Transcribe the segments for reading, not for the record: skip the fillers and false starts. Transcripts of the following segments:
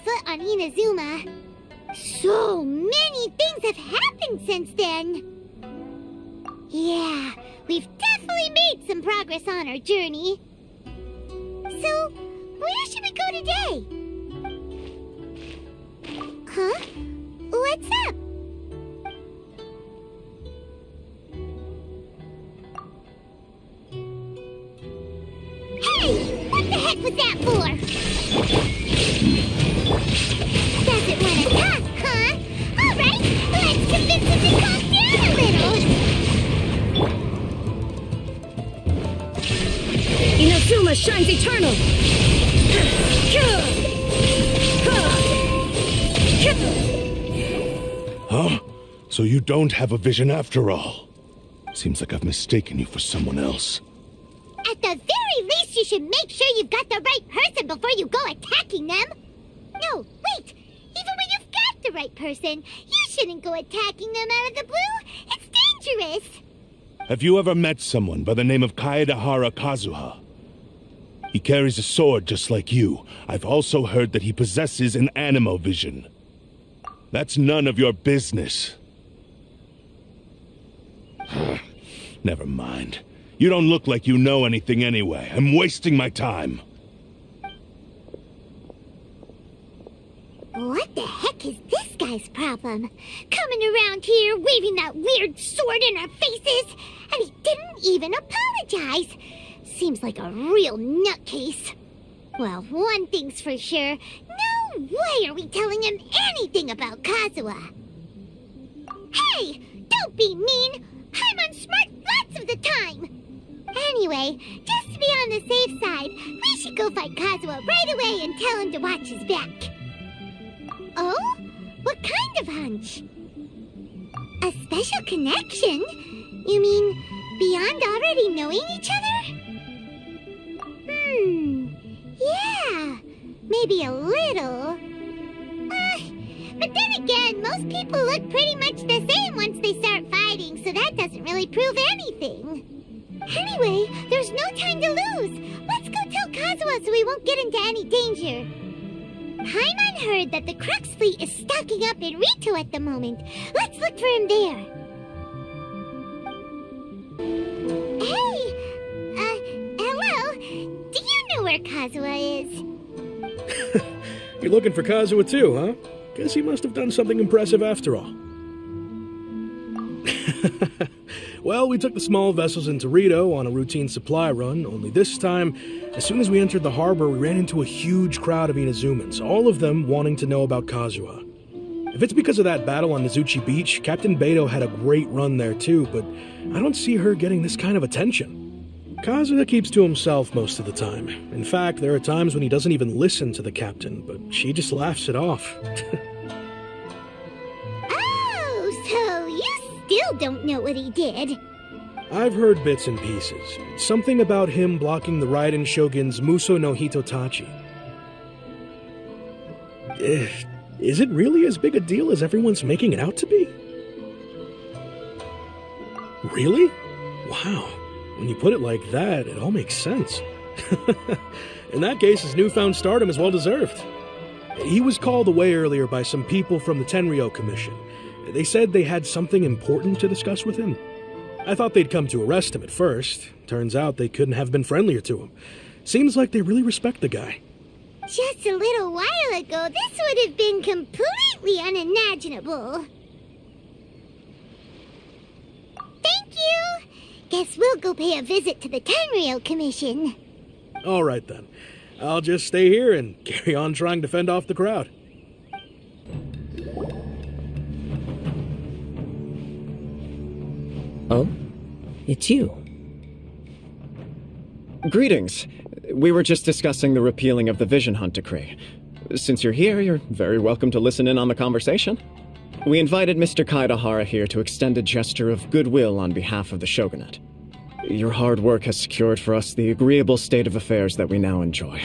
foot on Inazuma. So many things have happened since then. Yeah, we've definitely made some progress on our journey. So, where should we go today? Huh? What's up? Hey! What the heck was that for? Doesn't want to talk, huh? Alright, let's convince him to calm down a little. Inazuma shines eternal! Huh? So you don't have a vision after all? Seems like I've mistaken you for someone else. At the very least, you should make sure you've got the right person before you go attacking them. No, wait! Even when you've got the right person, you shouldn't go attacking them out of the blue. It's dangerous. Have you ever met someone by the name of Kazuha? He carries a sword just like you. I've also heard that he possesses an anemo vision. That's none of your business. Never mind. You don't look like you know anything anyway. I'm wasting my time. What the heck is this guy's problem? Coming around here, waving that weird sword in our faces, and he didn't even apologize. Seems like a real nutcase. Well, one thing's for sure. No way are we telling him anything about Kazuha. Hey! Don't be mean! I'm unsmart lots of the time! Anyway, just to be on the safe side, we should go fight Kazuha right away and tell him to watch his back. Oh? What kind of hunch? A special connection? You mean beyond already knowing each other? Yeah, maybe a little. But then again, most people look pretty much the same once they start fighting, so that doesn't really prove anything. Anyway, there's no time to lose. Let's go tell Kazuha so we won't get into any danger. Paimon heard that the Crux fleet is stocking up in Rito at the moment. Let's look for him there. Hey! Hello? Do you know where Kazuha is? You're looking for Kazuha too, huh? Guess he must have done something impressive after all. Well, we took the small vessels into Rito on a routine supply run, only this time, as soon as we entered the harbor, we ran into a huge crowd of Inazumans, all of them wanting to know about Kazuha. If it's because of that battle on Nizuchi Beach, Captain Beto had a great run there too, but I don't see her getting this kind of attention. Kazuha keeps to himself most of the time. In fact, there are times when he doesn't even listen to the captain, but she just laughs it off. Oh, so you still don't know what he did? I've heard bits and pieces. Something about him blocking the Raiden Shogun's Muso no Hitotachi. Is it really as big a deal as everyone's making it out to be? Really? Wow. When you put it like that, it all makes sense. In that case, his newfound stardom is well deserved. He was called away earlier by some people from the Tenryou Commission. They said they had something important to discuss with him. I thought they'd come to arrest him at first. Turns out they couldn't have been friendlier to him. Seems like they really respect the guy. Just a little while ago, this would have been completely unimaginable. Thank you! Guess we'll go pay a visit to the Tenryou Commission. All right then. I'll just stay here and carry on trying to fend off the crowd. Oh? It's you. Greetings. We were just discussing the repealing of the Vision Hunt decree. Since you're here, you're very welcome to listen in on the conversation. We invited Mr. Kaidahara here to extend a gesture of goodwill on behalf of the Shogunate. Your hard work has secured for us the agreeable state of affairs that we now enjoy.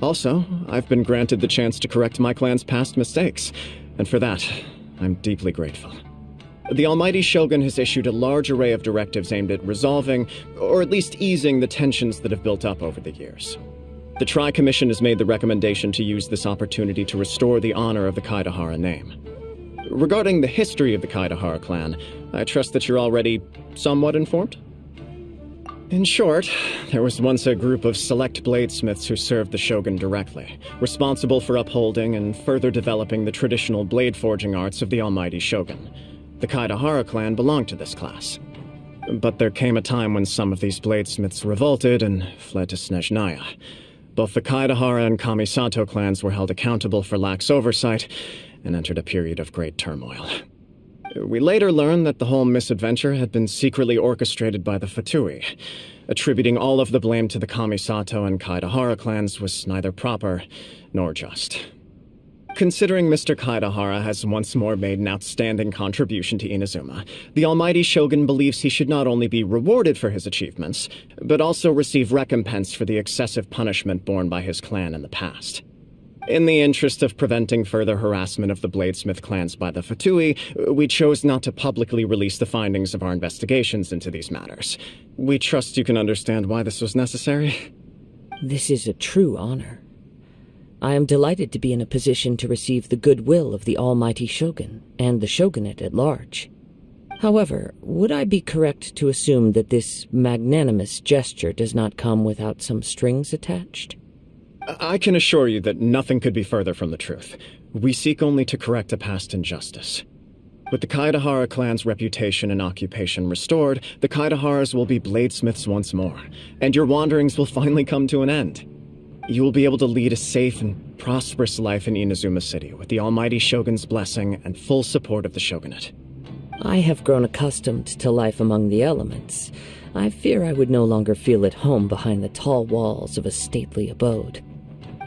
Also, I've been granted the chance to correct my clan's past mistakes, and for that, I'm deeply grateful. The Almighty Shogun has issued a large array of directives aimed at resolving, or at least easing, the tensions that have built up over the years. The Tri-Commission has made the recommendation to use this opportunity to restore the honor of the Kaidahara name. Regarding the history of the Kaidahara clan, I trust that you're already somewhat informed? In short, there was once a group of select bladesmiths who served the shogun directly, responsible for upholding and further developing the traditional blade forging arts of the almighty shogun. The Kaidahara clan belonged to this class. But there came a time when some of these bladesmiths revolted and fled to Snezhnaya. Both the Kaidahara and Kamisato clans were held accountable for lax oversight and entered a period of great turmoil. We later learned that the whole misadventure had been secretly orchestrated by the Fatui. Attributing all of the blame to the Kamisato and Kaidahara clans was neither proper nor just. Considering Mr. Kaidahara has once more made an outstanding contribution to Inazuma, the almighty shogun believes he should not only be rewarded for his achievements, but also receive recompense for the excessive punishment borne by his clan in the past. In the interest of preventing further harassment of the bladesmith clans by the Fatui, we chose not to publicly release the findings of our investigations into these matters. We trust you can understand why this was necessary. This is a true honor. I am delighted to be in a position to receive the goodwill of the almighty shogun and the shogunate at large. However, would I be correct to assume that this magnanimous gesture does not come without some strings attached? I can assure you that nothing could be further from the truth. We seek only to correct a past injustice. With the Kaidahara clan's reputation and occupation restored, the Kaidaharas will be bladesmiths once more, and your wanderings will finally come to an end. You will be able to lead a safe and prosperous life in Inazuma City with the almighty shogun's blessing and full support of the shogunate. I have grown accustomed to life among the elements. I fear I would no longer feel at home behind the tall walls of a stately abode.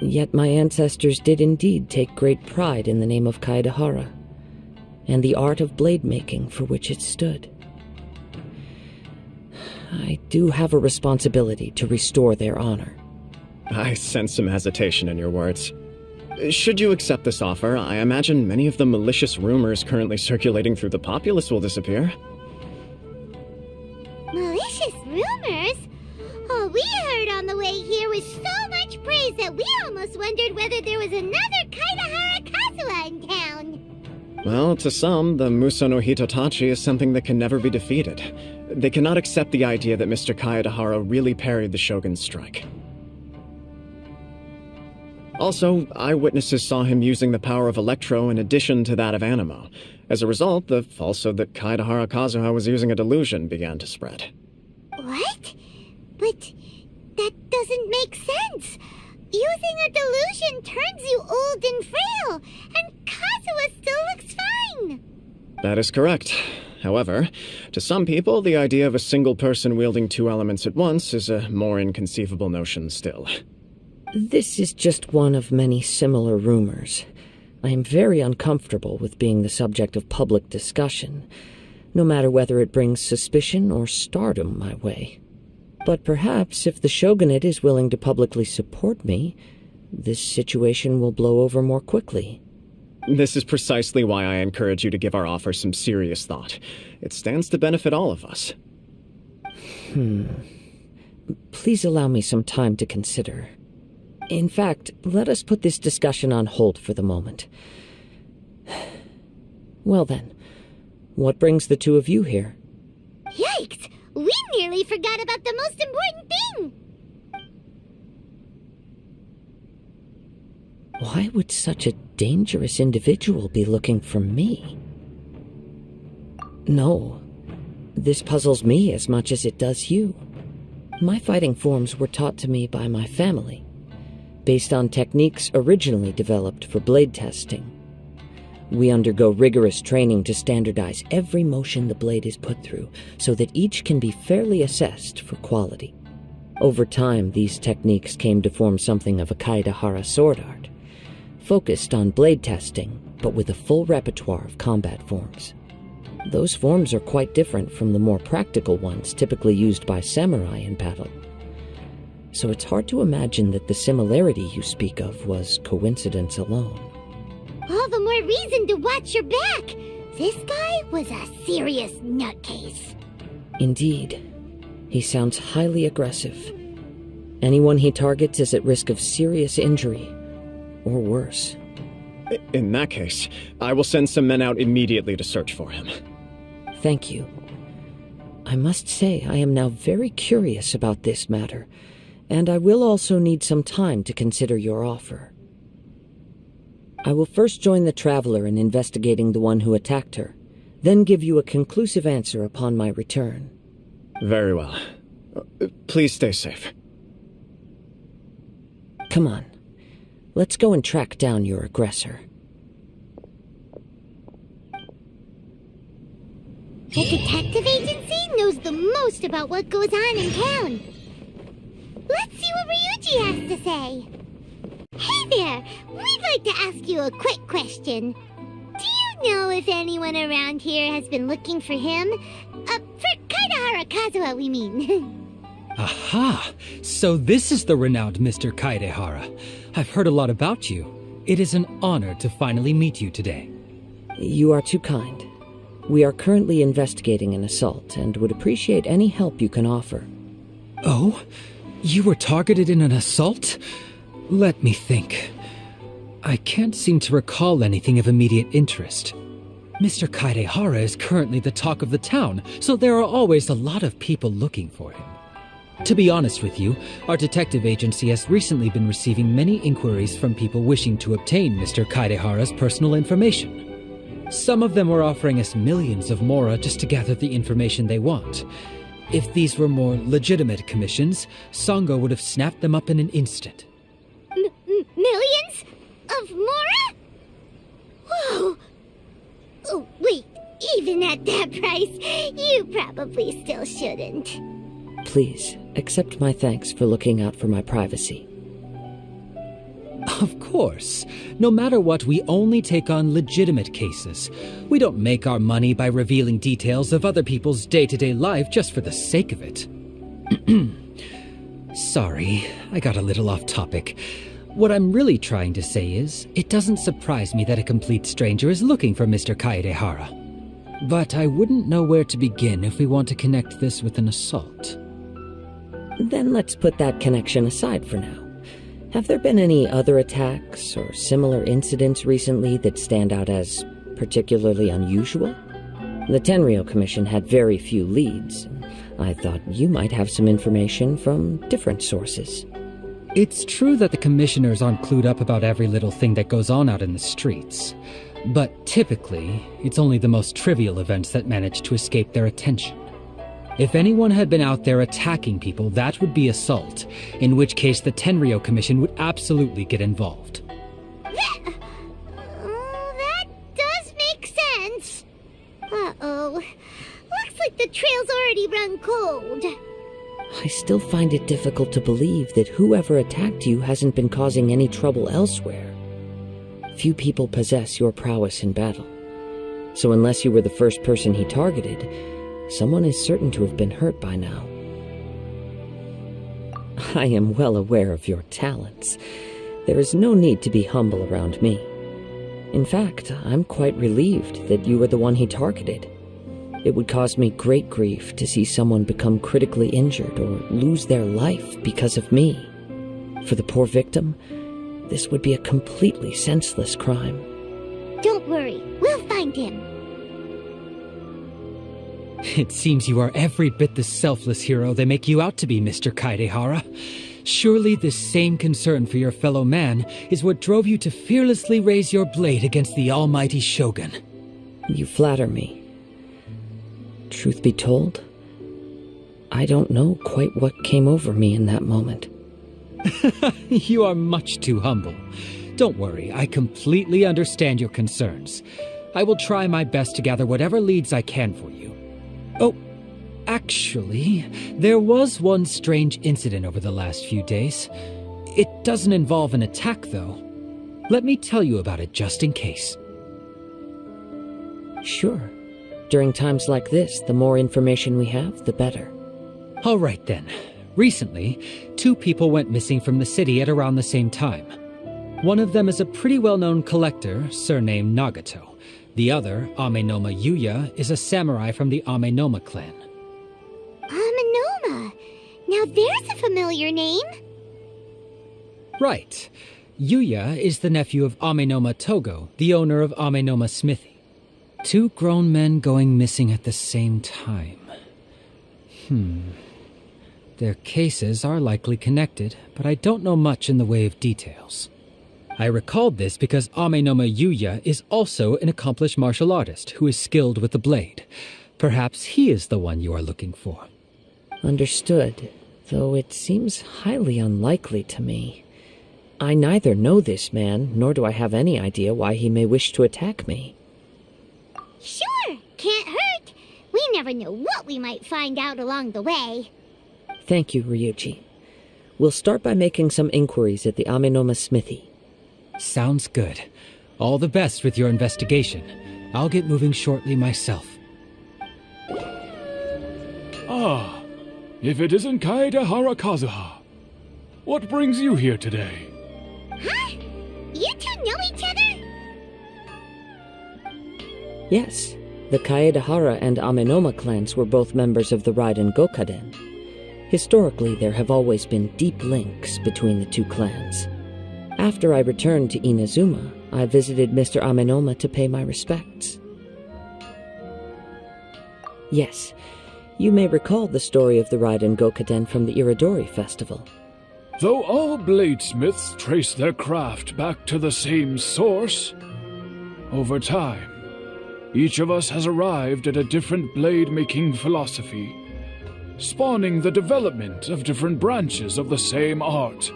Yet my ancestors did indeed take great pride in the name of Kaidahara, and the art of blade making for which it stood. I do have a responsibility to restore their honor. I sense some hesitation in your words. Should you accept this offer, I imagine many of the malicious rumors currently circulating through the populace will disappear. Malicious rumors? All we heard on the way here was so much praise that we almost wondered whether there was another Kaidahara Kazuha in town. Well, to some, the Muso no Hitotachi is something that can never be defeated. They cannot accept the idea that Mr. Kaidahara really parried the shogun's strike. Also, eyewitnesses saw him using the power of Electro in addition to that of Animo. As a result, the falsehood that Kaidahara Kazuha was using a delusion began to spread. What? But that doesn't make sense. Using a delusion turns you old and frail, and Kazuha still looks fine. That is correct. However, to some people, the idea of a single person wielding two elements at once is a more inconceivable notion still. This is just one of many similar rumors. I am very uncomfortable with being the subject of public discussion, no matter whether it brings suspicion or stardom my way. But perhaps if the shogunate is willing to publicly support me, this situation will blow over more quickly. This is precisely why I encourage you to give our offer some serious thought. It stands to benefit all of us. Please allow me some time to consider. In fact, let us put this discussion on hold for the moment. Well then, what brings the two of you here? Yikes! We nearly forgot about the most important thing! Why would such a dangerous individual be looking for me? No, this puzzles me as much as it does you. My fighting forms were taught to me by my family, based on techniques originally developed for blade testing. We undergo rigorous training to standardize every motion the blade is put through, so that each can be fairly assessed for quality. Over time, these techniques came to form something of a Kaidahara sword art, focused on blade testing, but with a full repertoire of combat forms. Those forms are quite different from the more practical ones typically used by samurai in battle. So it's hard to imagine that the similarity you speak of was coincidence alone. All the more reason to watch your back. This guy was a serious nutcase. Indeed. He sounds highly aggressive. Anyone he targets is at risk of serious injury, or worse. In that case, I will send some men out immediately to search for him. Thank you. I must say I am now very curious about this matter, and I will also need some time to consider your offer. I will first join the Traveler in investigating the one who attacked her, then give you a conclusive answer upon my return. Very well. Please stay safe. Come on. Let's go and track down your aggressor. The detective agency knows the most about what goes on in town. Let's see what Ryuji has to say. Hey there! We'd like to ask you a quick question. Do you know if anyone around here has been looking for him? For Kaidahara Kazuha, we mean. Aha! So this is the renowned Mr. Kaidehara. I've heard a lot about you. It is an honor to finally meet you today. You are too kind. We are currently investigating an assault and would appreciate any help you can offer. Oh? You were targeted in an assault? Let me think. I can't seem to recall anything of immediate interest. Mr. Kaidehara is currently the talk of the town, so there are always a lot of people looking for him. To be honest with you, our detective agency has recently been receiving many inquiries from people wishing to obtain Mr. Kaidehara's personal information. Some of them were offering us millions of mora just to gather the information they want. If these were more legitimate commissions, Sango would have snapped them up in an instant. Millions? Of mora? Whoa! Oh, wait, even at that price, you probably still shouldn't. Please, accept my thanks for looking out for my privacy. Of course. No matter what, we only take on legitimate cases. We don't make our money by revealing details of other people's day-to-day life just for the sake of it. Sorry, I got a little off topic. What I'm really trying to say is, it doesn't surprise me that a complete stranger is looking for Mr. Kaidehara. But I wouldn't know where to begin if we want to connect this with an assault. Then let's put that connection aside for now. Have there been any other attacks or similar incidents recently that stand out as particularly unusual? The Tenryou Commission had very few leads. I thought you might have some information from different sources. It's true that the commissioners aren't clued up about every little thing that goes on out in the streets. But typically, it's only the most trivial events that manage to escape their attention. If anyone had been out there attacking people, that would be assault, in which case the Tenryou Commission would absolutely get involved. That does make sense. Uh-oh. Looks like the trail's already run cold. I still find it difficult to believe that whoever attacked you hasn't been causing any trouble elsewhere. Few people possess your prowess in battle. So unless you were the first person he targeted, someone is certain to have been hurt by now. I am well aware of your talents. There is no need to be humble around me. In fact, I'm quite relieved that you were the one he targeted. It would cause me great grief to see someone become critically injured or lose their life because of me. For the poor victim, this would be a completely senseless crime. Don't worry, we'll find him. It seems you are every bit the selfless hero they make you out to be, Mr. Kaidehara. Surely this same concern for your fellow man is what drove you to fearlessly raise your blade against the almighty Shogun. You flatter me. Truth be told, I don't know quite what came over me in that moment. You are much too humble. Don't worry, I completely understand your concerns. I will try my best to gather whatever leads I can for you. Oh, actually, there was one strange incident over the last few days. It doesn't involve an attack, though. Let me tell you about it just in case. Sure. During times like this, the more information we have, the better. All right, then. Recently, 2 people went missing from the city at around the same time. One of them is a pretty well-known collector, surnamed Nagato. The other, Amenoma Yuya, is a samurai from the Amenoma clan. Amenoma. Now there's a familiar name. Right. Yuya is the nephew of Amenoma Togo, the owner of Amenoma Smithy. Two grown men going missing at the same time. Their cases are likely connected, but I don't know much in the way of details. I recalled this because Amenoma Yuya is also an accomplished martial artist who is skilled with the blade. Perhaps he is the one you are looking for. Understood, though it seems highly unlikely to me. I neither know this man, nor do I have any idea why he may wish to attack me. Sure, can't hurt. We never know what we might find out along the way. Thank you, Ryuji. We'll start by making some inquiries at the Amenoma Smithy. Sounds good. All the best with your investigation. I'll get moving shortly myself. Ah, if it isn't Kaedehara Kazuha. What brings you here today? Huh? You two know each other? Yes, the Kaedehara and Amenoma clans were both members of the Raiden Gokaden. Historically, there have always been deep links between the two clans. After I returned to Inazuma, I visited Mr. Amenoma to pay my respects. Yes, you may recall the story of the Raiden Gokaden from the Iridori Festival. Though all bladesmiths trace their craft back to the same source, over time, each of us has arrived at a different blade-making philosophy, spawning the development of different branches of the same art.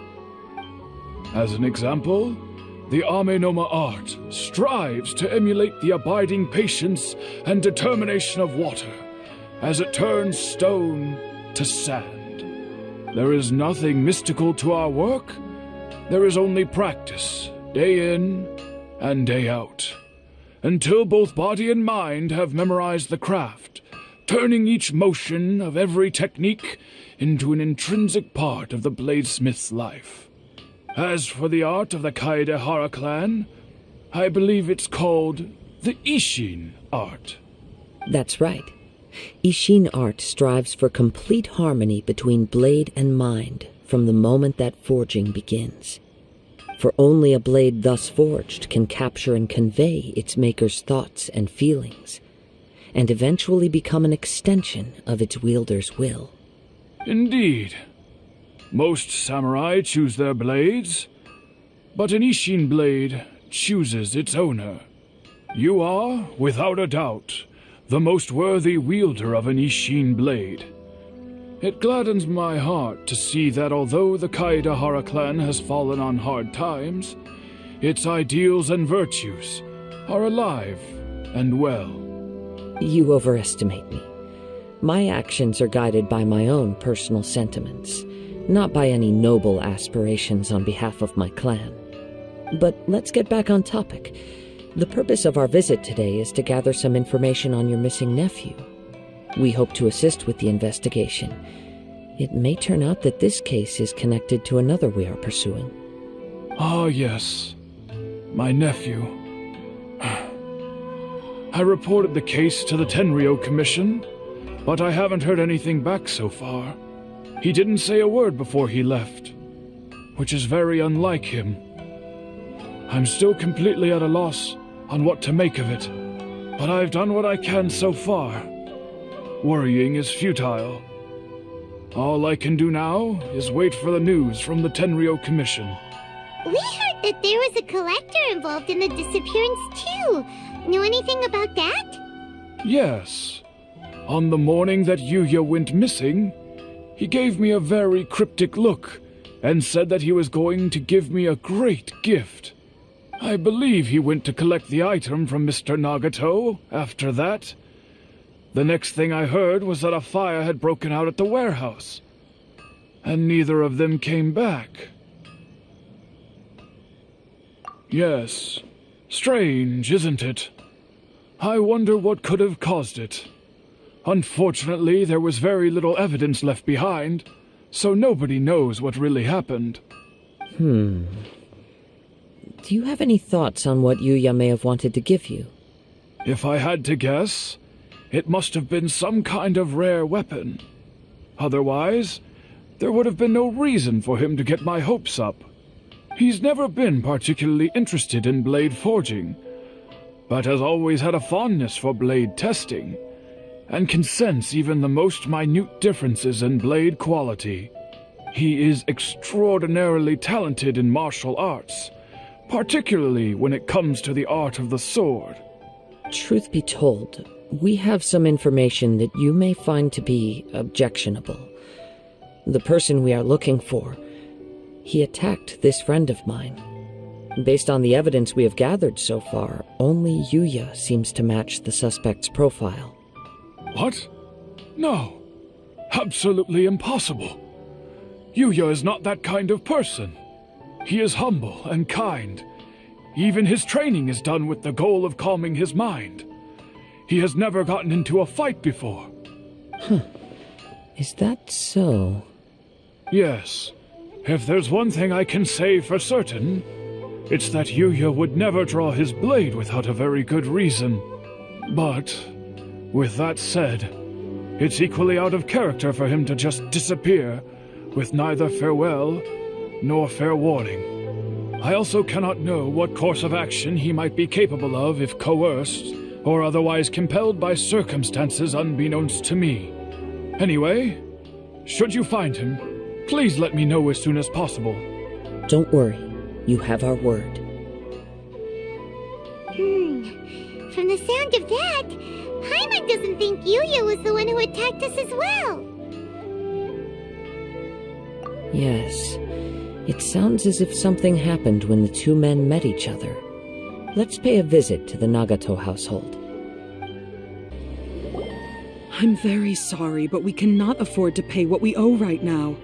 As an example, the Amenoma art strives to emulate the abiding patience and determination of water as it turns stone to sand. There is nothing mystical to our work. There is only practice, day in and day out, until both body and mind have memorized the craft, turning each motion of every technique into an intrinsic part of the bladesmith's life. As for the art of the Kaedehara clan, I believe it's called the Isshin art. That's right. Isshin art strives for complete harmony between blade and mind from the moment that forging begins. For only a blade thus forged can capture and convey its maker's thoughts and feelings, and eventually become an extension of its wielder's will. Indeed. Most samurai choose their blades, but an Isshin blade chooses its owner. You are, without a doubt, the most worthy wielder of an Isshin blade. It gladdens my heart to see that although the Kaedehara clan has fallen on hard times, its ideals and virtues are alive and well. You overestimate me. My actions are guided by my own personal sentiments, not by any noble aspirations on behalf of my clan. But let's get back on topic. The purpose of our visit today is to gather some information on your missing nephew. We hope to assist with the investigation. It may turn out that this case is connected to another we are pursuing. Ah, yes. My nephew. I reported the case to the Tenryou Commission, but I haven't heard anything back so far. He didn't say a word before he left, which is very unlike him. I'm still completely at a loss on what to make of it, but I've done what I can so far. Worrying is futile. All I can do now is wait for the news from the Tenryou Commission. We heard that there was a collector involved in the disappearance too. Know anything about that? Yes. On the morning that Yuya went missing, he gave me a very cryptic look and said that he was going to give me a great gift. I believe he went to collect the item from Mr. Nagato after that. The next thing I heard was that a fire had broken out at the warehouse, and neither of them came back. Yes, strange, isn't it? I wonder what could have caused it. Unfortunately, there was very little evidence left behind, so nobody knows what really happened. Do you have any thoughts on what Yuya may have wanted to give you? If I had to guess, it must have been some kind of rare weapon. Otherwise, there would have been no reason for him to get my hopes up. He's never been particularly interested in blade forging, but has always had a fondness for blade testing, and can sense even the most minute differences in blade quality. He is extraordinarily talented in martial arts, particularly when it comes to the art of the sword. Truth be told, we have some information that you may find to be objectionable. The person we are looking for, he attacked this friend of mine. Based on the evidence we have gathered so far, only Yuya seems to match the suspect's profile. What? No. Absolutely impossible. Yuya is not that kind of person. He is humble and kind. Even his training is done with the goal of calming his mind. He has never gotten into a fight before. Is that so? Yes. If there's one thing I can say for certain, it's that Yuya would never draw his blade without a very good reason. But, with that said, it's equally out of character for him to just disappear with neither farewell nor fair warning. I also cannot know what course of action he might be capable of if coerced or otherwise compelled by circumstances unbeknownst to me. Anyway, should you find him, please let me know as soon as possible. Don't worry. You have our word. From the sound of that, Paimon doesn't think Yuya was the one who attacked us as well. Yes. It sounds as if something happened when the two men met each other. Let's pay a visit to the Nagato household. I'm very sorry, but we cannot afford to pay what we owe right now.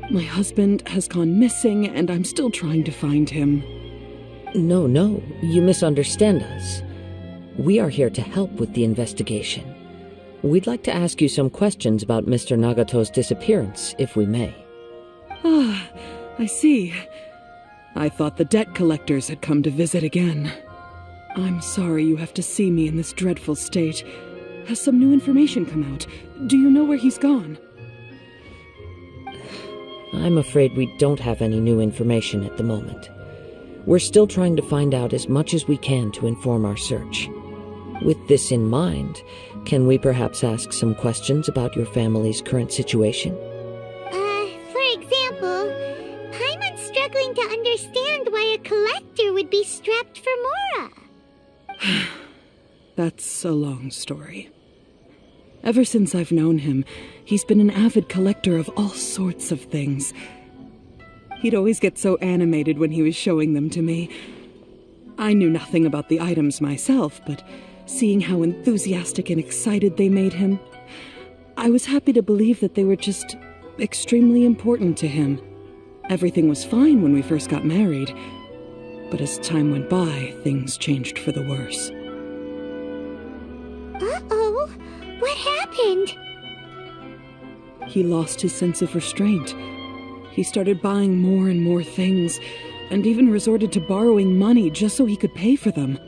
My husband has gone missing, and I'm still trying to find him. No, you misunderstand us. We are here to help with the investigation. We'd like to ask you some questions about Mr. Nagato's disappearance, if we may. Ah, I see. I thought the debt collectors had come to visit again. I'm sorry you have to see me in this dreadful state. Has some new information come out? Do you know where he's gone? I'm afraid we don't have any new information at the moment. We're still trying to find out as much as we can to inform our search. With this in mind, can we perhaps ask some questions about your family's current situation? For example, Paimon's struggling to understand why a collector would be strapped for Mora. That's a long story. Ever since I've known him, he's been an avid collector of all sorts of things. He'd always get so animated when he was showing them to me. I knew nothing about the items myself, but seeing how enthusiastic and excited they made him, I was happy to believe that they were just extremely important to him. Everything was fine when we first got married, but as time went by, things changed for the worse. Uh-oh, what happened? He lost his sense of restraint. He started buying more and more things, and even resorted to borrowing money just so he could pay for them.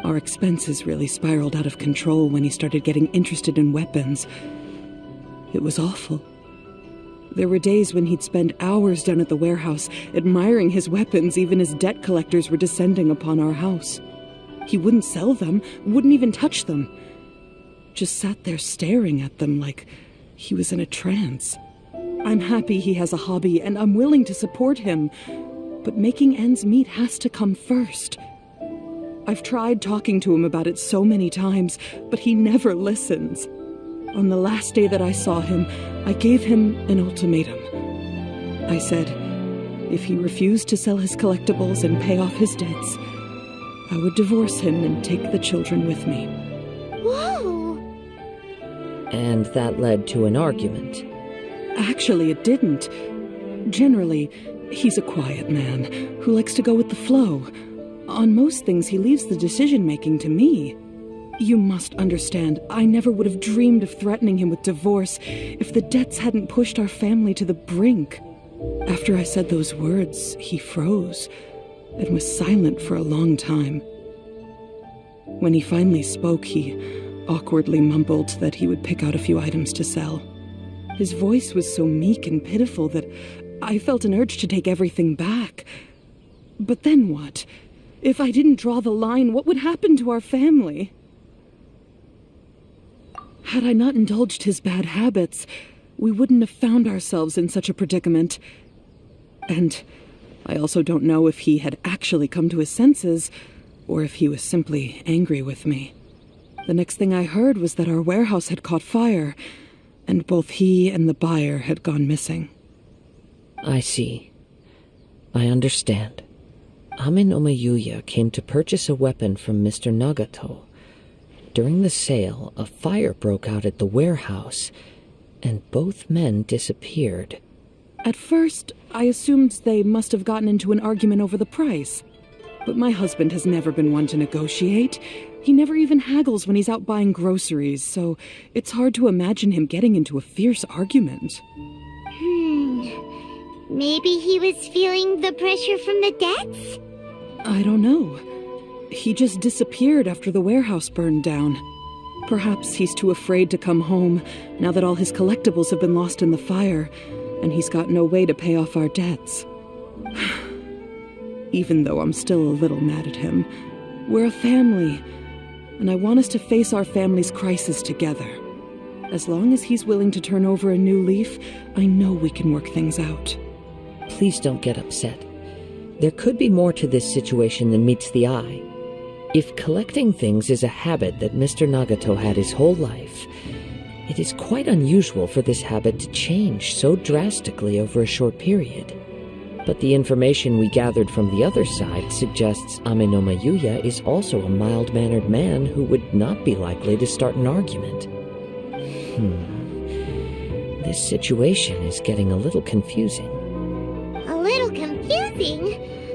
Our expenses really spiraled out of control when he started getting interested in weapons. It was awful. There were days when he'd spend hours down at the warehouse, admiring his weapons even as debt collectors were descending upon our house. He wouldn't sell them, wouldn't even touch them. Just sat there staring at them like he was in a trance. I'm happy he has a hobby, and I'm willing to support him, but making ends meet has to come first. I've tried talking to him about it so many times, but he never listens. On the last day that I saw him, I gave him an ultimatum. I said, if he refused to sell his collectibles and pay off his debts, I would divorce him and take the children with me. Whoa! And that led to an argument. Actually, it didn't. Generally, he's a quiet man who likes to go with the flow. On most things, he leaves the decision-making to me. You must understand, I never would have dreamed of threatening him with divorce if the debts hadn't pushed our family to the brink. After I said those words, he froze and was silent for a long time. When he finally spoke, he awkwardly mumbled that he would pick out a few items to sell. His voice was so meek and pitiful that I felt an urge to take everything back, But then what? If I didn't draw the line, what would happen to our family? Had I not indulged his bad habits, we wouldn't have found ourselves in such a predicament. And I also don't know if he had actually come to his senses, or if he was simply angry with me. The next thing I heard was that our warehouse had caught fire, and both he and the buyer had gone missing. I see. I understand. Ame-no-me Yuya came to purchase a weapon from Mr. Nagato. During the sale, a fire broke out at the warehouse, and both men disappeared. At first, I assumed they must have gotten into an argument over the price. But my husband has never been one to negotiate. He never even haggles when he's out buying groceries, so it's hard to imagine him getting into a fierce argument. Maybe he was feeling the pressure from the debts? I don't know. He just disappeared after the warehouse burned down. Perhaps he's too afraid to come home, now that all his collectibles have been lost in the fire, and he's got no way to pay off our debts. Even though I'm still a little mad at him, we're a family, and I want us to face our family's crisis together. As long as he's willing to turn over a new leaf, I know we can work things out. Please don't get upset. There could be more to this situation than meets the eye. If collecting things is a habit that Mr. Nagato had his whole life, it is quite unusual for this habit to change so drastically over a short period. But the information we gathered from the other side suggests Ame-no-me Yuya is also a mild-mannered man who would not be likely to start an argument. This situation is getting a little confusing. A little confusing?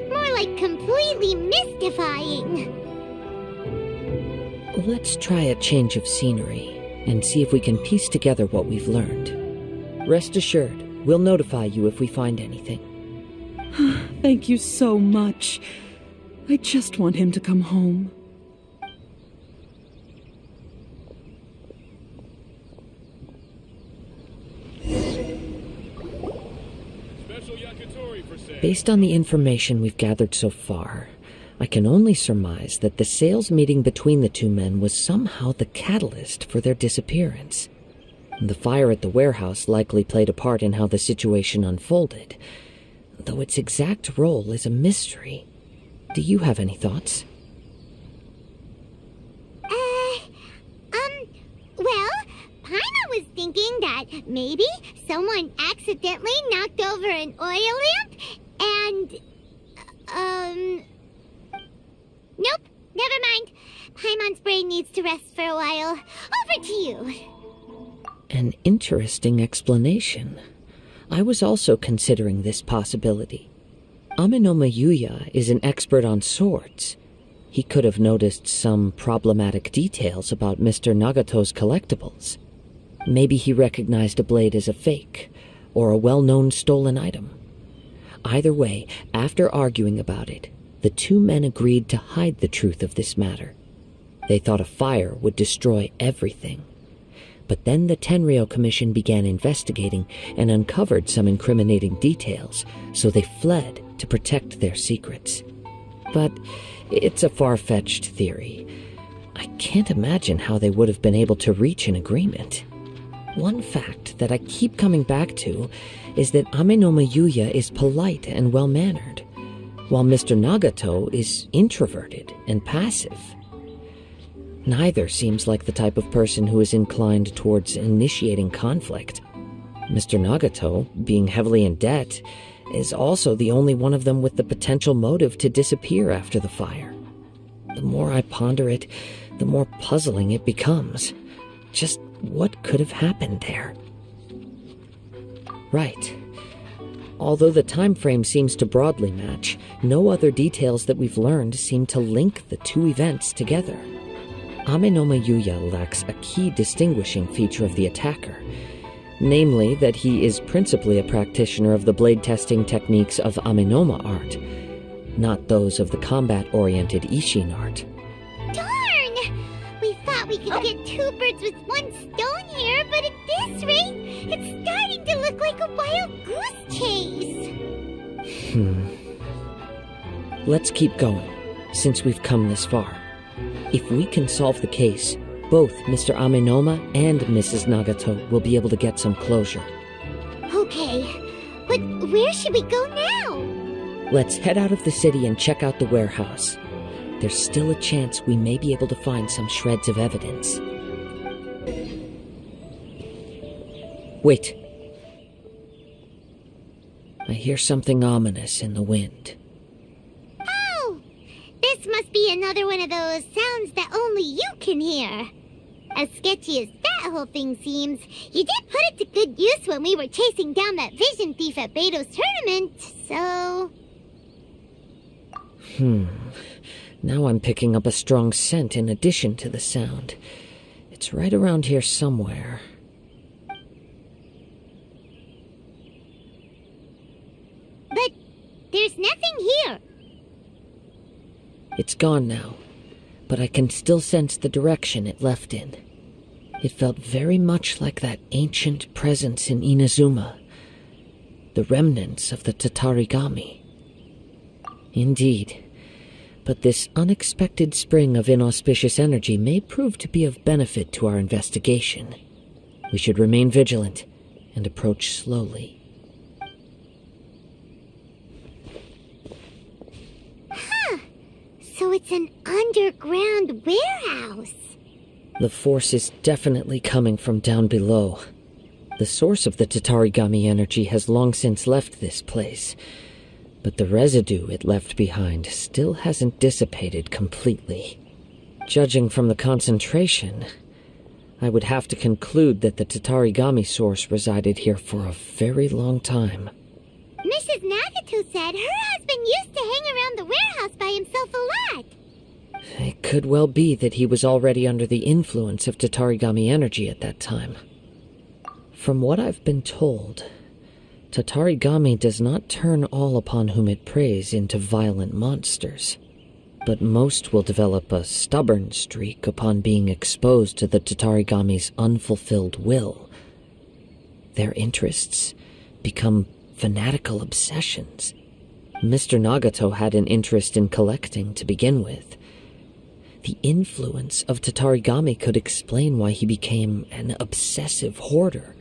More like completely mystifying. Let's try a change of scenery and see if we can piece together what we've learned. Rest assured, we'll notify you if we find anything. Thank you so much. I just want him to come home. Based on the information we've gathered so far, I can only surmise that the sales meeting between the two men was somehow the catalyst for their disappearance. The fire at the warehouse likely played a part in how the situation unfolded, though its exact role is a mystery. Do you have any thoughts? Well, Paimon was thinking that maybe someone accidentally knocked over an oil lamp and, nope, never mind. Paimon's brain needs to rest for a while. Over to you. An interesting explanation. I was also considering this possibility. Ame-no-me Yuya is an expert on swords. He could have noticed some problematic details about Mr. Nagato's collectibles. Maybe he recognized a blade as a fake, or a well-known stolen item. Either way, after arguing about it, the two men agreed to hide the truth of this matter. They thought a fire would destroy everything. But then the Tenryou Commission began investigating and uncovered some incriminating details, so they fled to protect their secrets. But it's a far-fetched theory. I can't imagine how they would have been able to reach an agreement. One fact that I keep coming back to is that Ame-no-me Yuya is polite and well-mannered, while Mr. Nagato is introverted and passive. Neither seems like the type of person who is inclined towards initiating conflict. Mr. Nagato, being heavily in debt, is also the only one of them with the potential motive to disappear after the fire. The more I ponder it, the more puzzling it becomes. Just what could have happened there? Right. Although the time frame seems to broadly match, no other details that we've learned seem to link the two events together. Ame-no-me Yuya lacks a key distinguishing feature of the attacker, namely that he is principally a practitioner of the blade testing techniques of Ame-no-ma art, not those of the combat-oriented Ishin art. Darn! We thought we could get two birds with one stone here, but at this rate, it's starting to look like a wild goose chase. Let's keep going, since we've come this far. If we can solve the case, both Mr. Amenoma and Mrs. Nagato will be able to get some closure. Okay, but where should we go now? Let's head out of the city and check out the warehouse. There's still a chance we may be able to find some shreds of evidence. Wait. I hear something ominous in the wind. Oh! This must be another one of those sounds that only you can hear. As sketchy as that whole thing seems, you did put it to good use when we were chasing down that vision thief at Beto's tournament, so... Now I'm picking up a strong scent in addition to the sound. It's right around here somewhere. But there's nothing here. It's gone now, but I can still sense the direction it left in. It felt very much like that ancient presence in Inazuma, the remnants of the Tatarigami. Indeed, but this unexpected spring of inauspicious energy may prove to be of benefit to our investigation. We should remain vigilant and approach slowly. So it's an underground warehouse. The force is definitely coming from down below. The source of the Tatarigami energy has long since left this place, but the residue it left behind still hasn't dissipated completely. Judging from the concentration, I would have to conclude that the Tatarigami source resided here for a very long time. Mrs. Nagato said her husband used to hang around the warehouse by himself a lot. It could well be that he was already under the influence of Tatarigami energy at that time. From what I've been told, Tatarigami does not turn all upon whom it preys into violent monsters, but most will develop a stubborn streak upon being exposed to the Tatarigami's unfulfilled will. Their interests become fanatical obsessions. Mr. Nagato had an interest in collecting to begin with. The influence of Tatarigami could explain why he became an obsessive hoarder,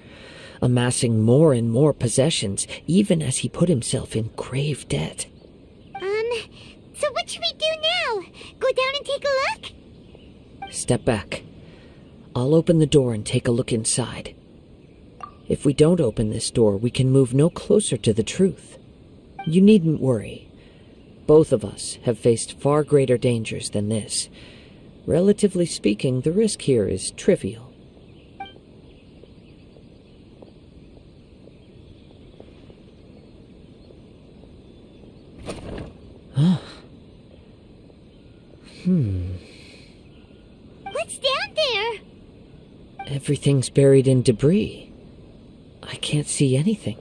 amassing more and more possessions, even as he put himself in grave debt. So what should we do now? Go down and take a look? Step back. I'll open the door and take a look inside. If we don't open this door, we can move no closer to the truth. You needn't worry. Both of us have faced far greater dangers than this. Relatively speaking, the risk here is trivial. What's down there? Everything's buried in debris. I can't see anything.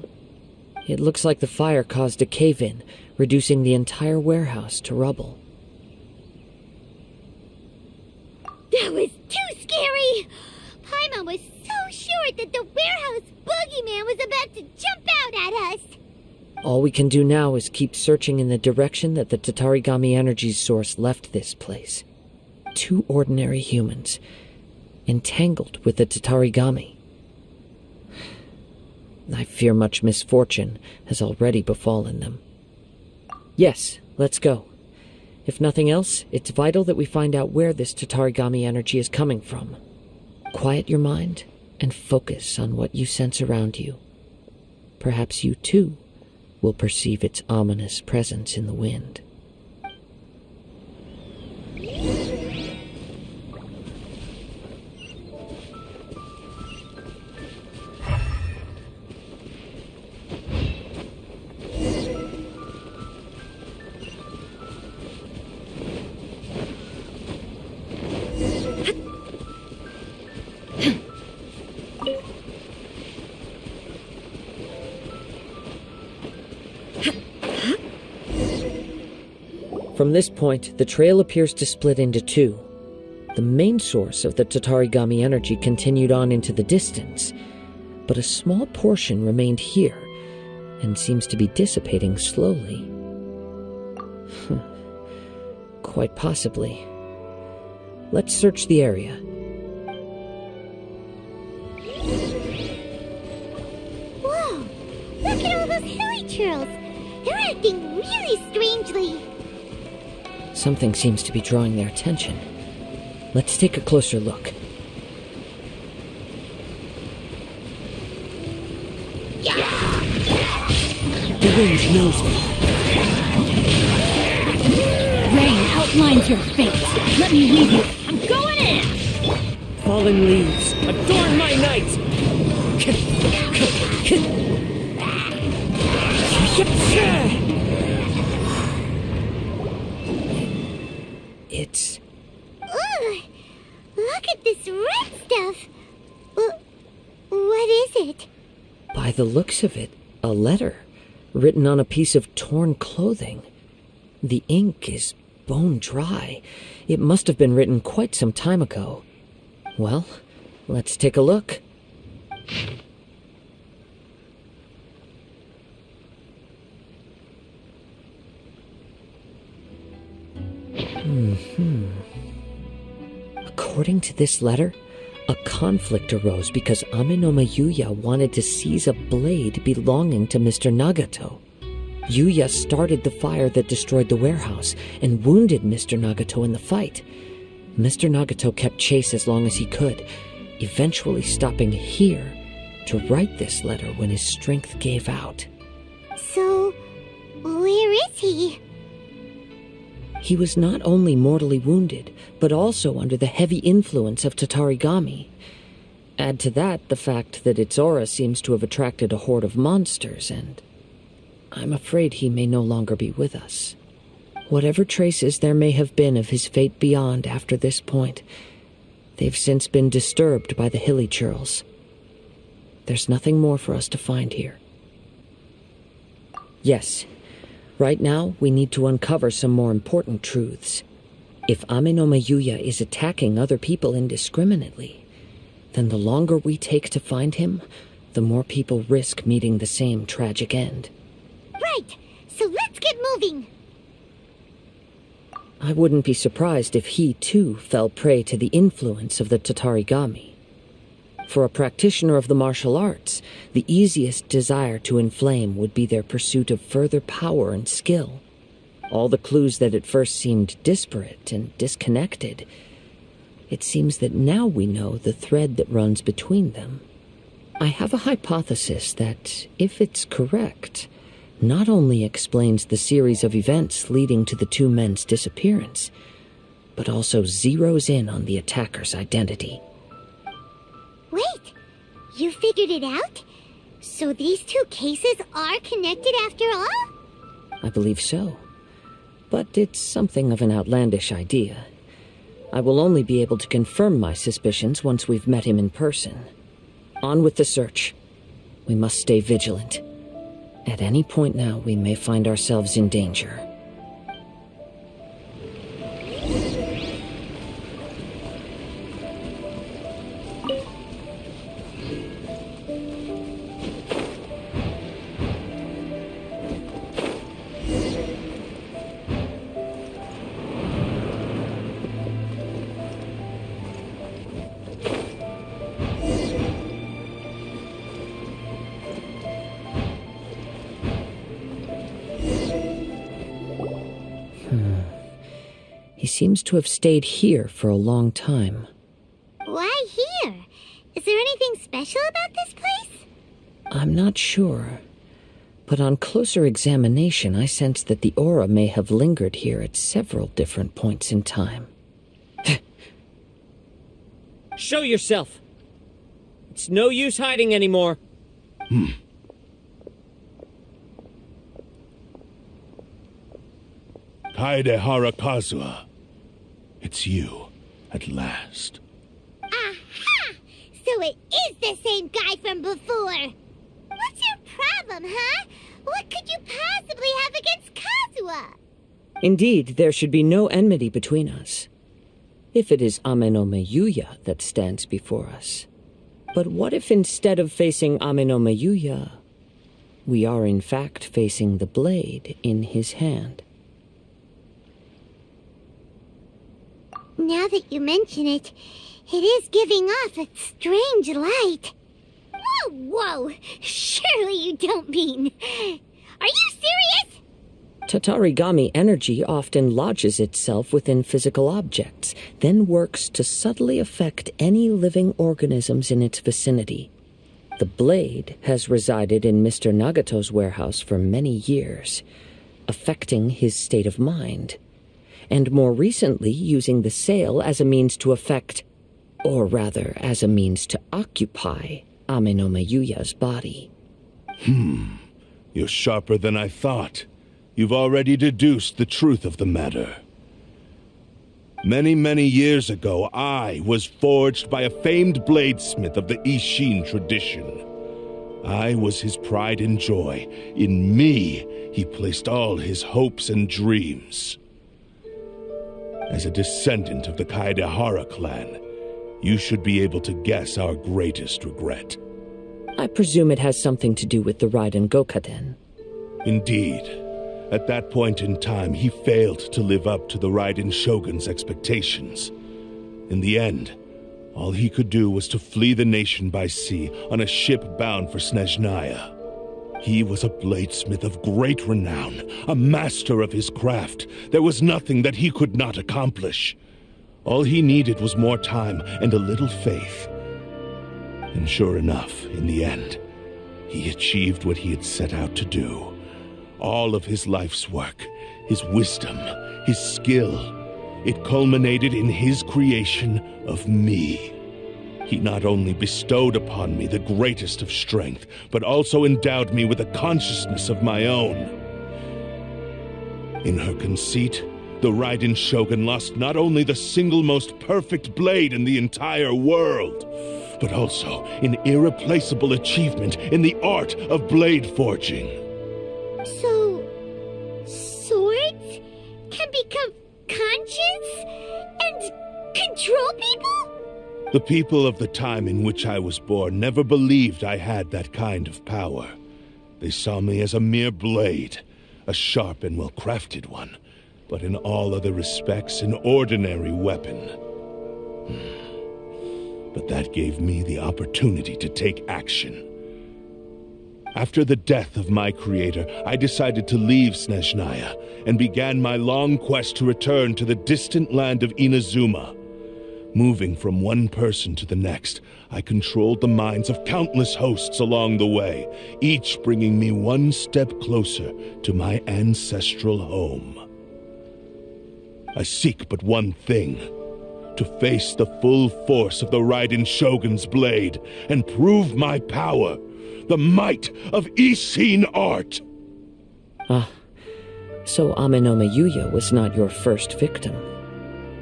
It looks like the fire caused a cave-in, reducing the entire warehouse to rubble. That was too scary! Paimon was so sure that the warehouse boogeyman was about to jump out at us! All we can do now is keep searching in the direction that the Tatarigami energy source left this place. 2 ordinary humans, entangled with the Tatarigami. I fear much misfortune has already befallen them. Yes, let's go. If nothing else, it's vital that we find out where this Tatarigami energy is coming from. Quiet your mind and focus on what you sense around you. Perhaps you too will perceive its ominous presence in the wind. From this point, the trail appears to split into 2. The main source of the Tatarigami energy continued on into the distance, but a small portion remained here, and seems to be dissipating slowly. Quite possibly. Let's search the area. Whoa! Look at all those hilly churls! They're acting really strangely. Something seems to be drawing their attention. Let's take a closer look. The wind knows me. Rain outlines your fate. Let me lead you. I'm going in! Fallen leaves, adorn my night! It's... Ugh! Look at this red stuff! What is it? By the looks of it, a letter, written on a piece of torn clothing. The ink is bone dry. It must have been written quite some time ago. Well, let's take a look. According to this letter, a conflict arose because Ame no Yuya wanted to seize a blade belonging to Mr. Nagato. Yuya started the fire that destroyed the warehouse and wounded Mr. Nagato in the fight. Mr. Nagato kept chase as long as he could, eventually stopping here to write this letter when his strength gave out. So, where is he? He was not only mortally wounded, but also under the heavy influence of Tatarigami. Add to that the fact that its aura seems to have attracted a horde of monsters, and I'm afraid he may no longer be with us. Whatever traces there may have been of his fate beyond after this point, they've since been disturbed by the hilly churls. There's nothing more for us to find here. Yes, right now we need to uncover some more important truths. If Ame no Yuya is attacking other people indiscriminately, then the longer we take to find him, the more people risk meeting the same tragic end. Right, so let's get moving. I wouldn't be surprised if he, too, fell prey to the influence of the Tatarigami. For a practitioner of the martial arts, the easiest desire to inflame would be their pursuit of further power and skill. All the clues that at first seemed disparate and disconnected, it seems that now we know the thread that runs between them. I have a hypothesis that, if it's correct, not only explains the series of events leading to the two men's disappearance, but also zeroes in on the attacker's identity. Wait, you figured it out? So these two cases are connected after all? I believe so. But it's something of an outlandish idea. I will only be able to confirm my suspicions once we've met him in person. On with the search. We must stay vigilant. At any point now, we may find ourselves in danger. He seems to have stayed here for a long time. Why here? Is there anything special about this place? I'm not sure. But on closer examination, I sense that the aura may have lingered here at several different points in time. Show yourself! It's no use hiding anymore. Kaedehara Kazuha. It's you, at last. Aha! So it is the same guy from before! What's your problem, huh? What could you possibly have against Kazuha? Indeed, there should be no enmity between us. If it is Ame no Yuya that stands before us. But what if instead of facing Ame no Yuya, we are in fact facing the blade in his hand? Now that you mention it, it is giving off a strange light. Whoa, whoa! Surely you don't mean... Are you serious? Tatarigami energy often lodges itself within physical objects, then works to subtly affect any living organisms in its vicinity. The blade has resided in Mr. Nagato's warehouse for many years, affecting his state of mind, and more recently using the sale as a means to affect, or rather as a means to occupy, Ame no Mayuya's body. You're sharper than I thought. You've already deduced the truth of the matter. Many, many years ago, I was forged by a famed bladesmith of the Ishin tradition. I was his pride and joy. In me, he placed all his hopes and dreams. As a descendant of the Kaedehara clan, you should be able to guess our greatest regret. I presume it has something to do with the Raiden Gokaden. Indeed. At that point in time, he failed to live up to the Raiden Shogun's expectations. In the end, all he could do was to flee the nation by sea on a ship bound for Snezhnaya. He was a bladesmith of great renown, a master of his craft. There was nothing that he could not accomplish. All he needed was more time and a little faith. And sure enough, in the end, he achieved what he had set out to do. All of his life's work, his wisdom, his skill, it culminated in his creation of me. He not only bestowed upon me the greatest of strength, but also endowed me with a consciousness of my own. In her conceit, the Raiden Shogun lost not only the single most perfect blade in the entire world, but also an irreplaceable achievement in the art of blade forging. So, swords can become conscious and control people? The people of the time in which I was born never believed I had that kind of power. They saw me as a mere blade, a sharp and well-crafted one, but in all other respects an ordinary weapon. But that gave me the opportunity to take action. After the death of my creator, I decided to leave Snezhnaya and began my long quest to return to the distant land of Inazuma. Moving from one person to the next, I controlled the minds of countless hosts along the way, each bringing me one step closer to my ancestral home. I seek but one thing: to face the full force of the Raiden Shogun's blade and prove my power, the might of Ishin art. So Ame no Mayuya was not your first victim.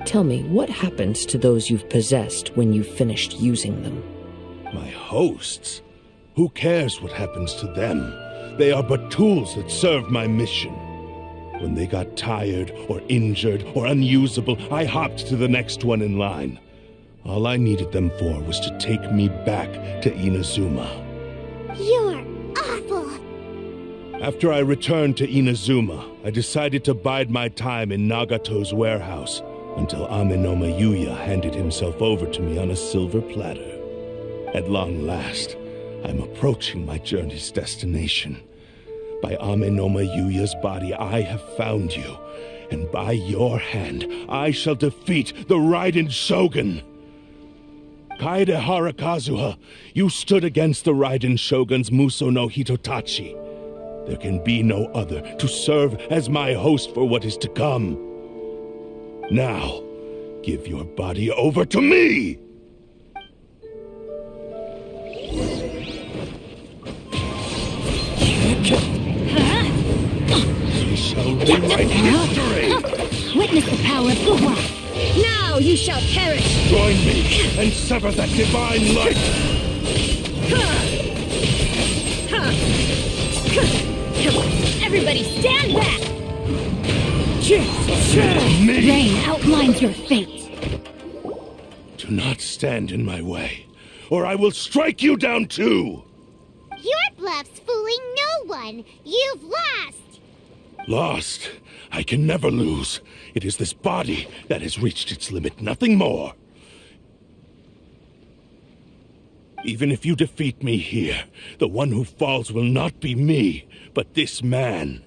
Tell me, what happens to those you've possessed when you've finished using them? My hosts? Who cares what happens to them? They are but tools that serve my mission. When they got tired, or injured, or unusable, I hopped to the next one in line. All I needed them for was to take me back to Inazuma. You're awful. After I returned to Inazuma, I decided to bide my time in Nagato's warehouse until Ame no Mayuya handed himself over to me on a silver platter. At long last, I'm approaching my journey's destination. By Ame no Mayuya's body, I have found you, and by your hand, I shall defeat the Raiden Shogun. Kaedehara Kazuha, you stood against the Raiden Shogun's Muso no Hitotachi. There can be no other to serve as my host for what is to come. Now, give your body over to me! You shall rewrite history! Witness the power of Kazuha! Now you shall perish! Join me and sever that divine light! Everybody stand back! Me! Rain outlines your fate! Do not stand in my way, or I will strike you down too! Your bluff's fooling no one. You've lost. Lost. I can never lose. It is this body that has reached its limit, nothing more. Even if you defeat me here, the one who falls will not be me, but this man.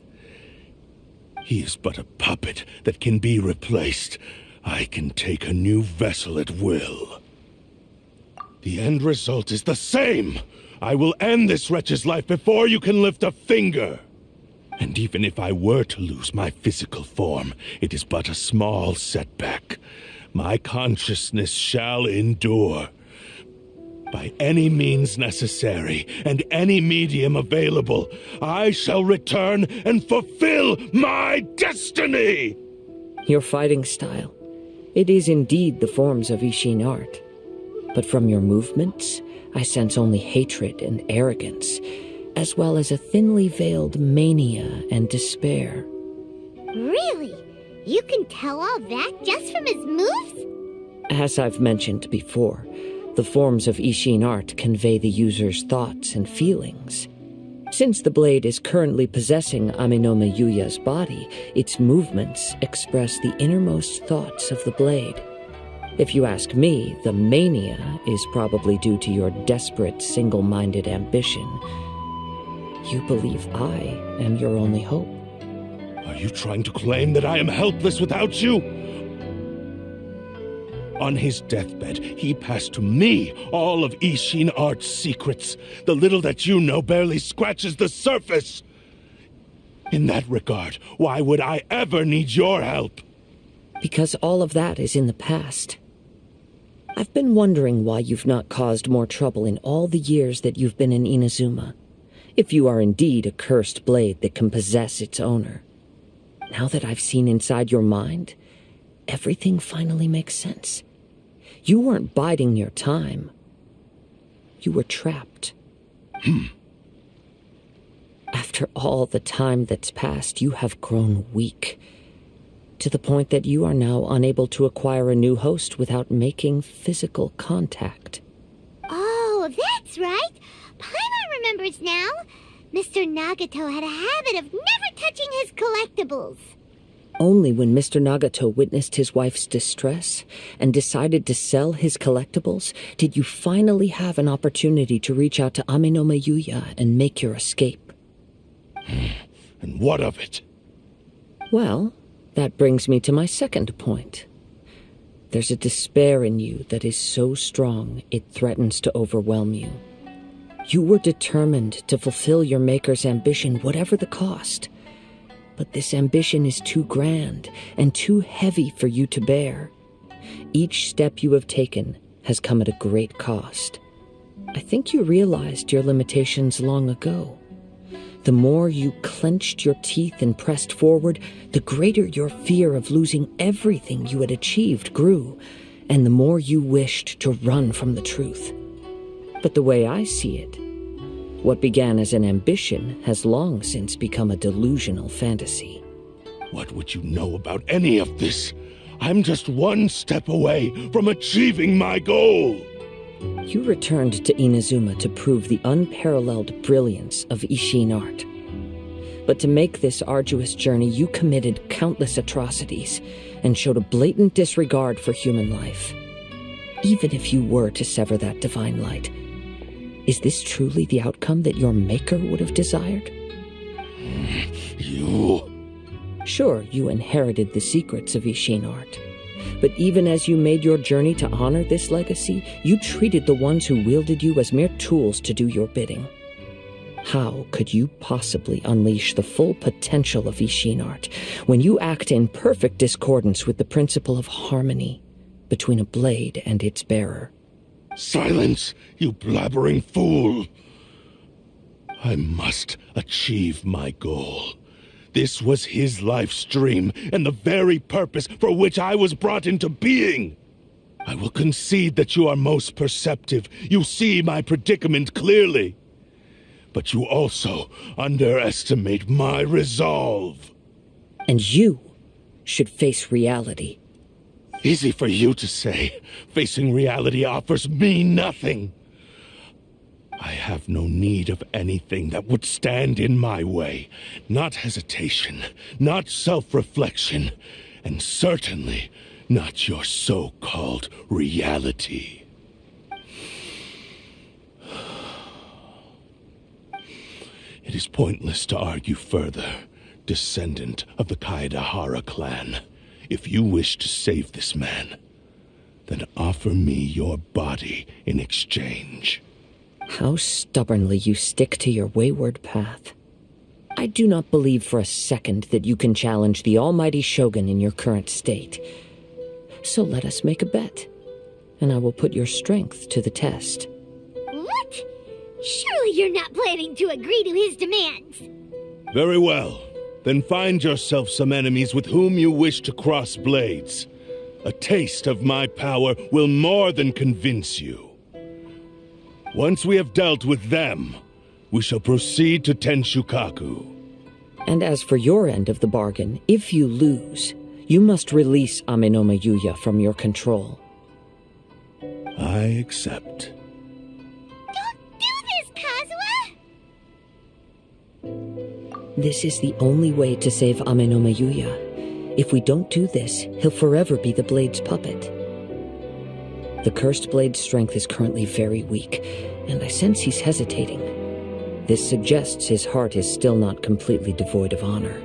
He is but a puppet that can be replaced. I can take a new vessel at will. The end result is the same! I will end this wretch's life before you can lift a finger! And even if I were to lose my physical form, it is but a small setback. My consciousness shall endure. By any means necessary, and any medium available, I shall return and fulfill my destiny! Your fighting style. It is indeed the forms of Ishin art. But from your movements, I sense only hatred and arrogance, as well as a thinly veiled mania and despair. Really? You can tell all that just from his moves? As I've mentioned before, the forms of Ishin art convey the user's thoughts and feelings. Since the blade is currently possessing Aminoma Yuya's body, its movements express the innermost thoughts of the blade. If you ask me, the mania is probably due to your desperate, single-minded ambition. You believe I am your only hope. Are you trying to claim that I am helpless without you? On his deathbed, he passed to me all of Ishin Art's secrets. The little that you know barely scratches the surface. In that regard, why would I ever need your help? Because all of that is in the past. I've been wondering why you've not caused more trouble in all the years that you've been in Inazuma. If you are indeed a cursed blade that can possess its owner. Now that I've seen inside your mind, everything finally makes sense. You weren't biding your time. You were trapped. After all the time that's passed, you have grown weak. To the point that you are now unable to acquire a new host without making physical contact. Oh, that's right. Paimon remembers now. Mr. Nagato had a habit of never touching his collectibles. Only when Mr. Nagato witnessed his wife's distress and decided to sell his collectibles did you finally have an opportunity to reach out to Aminoma Yuya and make your escape. And what of it? Well, that brings me to my second point. There's a despair in you that is so strong it threatens to overwhelm you. You were determined to fulfill your maker's ambition, whatever the cost. But this ambition is too grand and too heavy for you to bear. Each step you have taken has come at a great cost. I think you realized your limitations long ago. The more you clenched your teeth and pressed forward, the greater your fear of losing everything you had achieved grew, and the more you wished to run from the truth. But the way I see it, what began as an ambition has long since become a delusional fantasy. What would you know about any of this? I'm just one step away from achieving my goal! You returned to Inazuma to prove the unparalleled brilliance of Ishin art. But to make this arduous journey, you committed countless atrocities and showed a blatant disregard for human life. Even if you were to sever that divine light, is this truly the outcome that your maker would have desired? You... Sure, you inherited the secrets of Ishin art. But even as you made your journey to honor this legacy, you treated the ones who wielded you as mere tools to do your bidding. How could you possibly unleash the full potential of Ishin art when you act in perfect discordance with the principle of harmony between a blade and its bearer? Silence, you blabbering fool! I must achieve my goal. This was his life's dream, and the very purpose for which I was brought into being. I will concede that you are most perceptive. You see my predicament clearly. But you also underestimate my resolve. And you should face reality. Easy for you to say. Facing reality offers me nothing. I have no need of anything that would stand in my way. Not hesitation, not self-reflection, and certainly not your so-called reality. It is pointless to argue further, descendant of the Kaedahara clan. If you wish to save this man, then offer me your body in exchange. How stubbornly you stick to your wayward path. I do not believe for a second that you can challenge the almighty Shogun in your current state. So let us make a bet, and I will put your strength to the test. What? Surely you're not planning to agree to his demands. Very well. Then find yourself some enemies with whom you wish to cross blades. A taste of my power will more than convince you. Once we have dealt with them, we shall proceed to Tenshukaku. And as for your end of the bargain, if you lose, you must release Amenoma Yuya from your control. I accept. Don't do this, Kazuha! This is the only way to save Amenoma Yuya. If we don't do this, he'll forever be the Blade's puppet. The Cursed Blade's strength is currently very weak, and I sense he's hesitating. This suggests his heart is still not completely devoid of honor.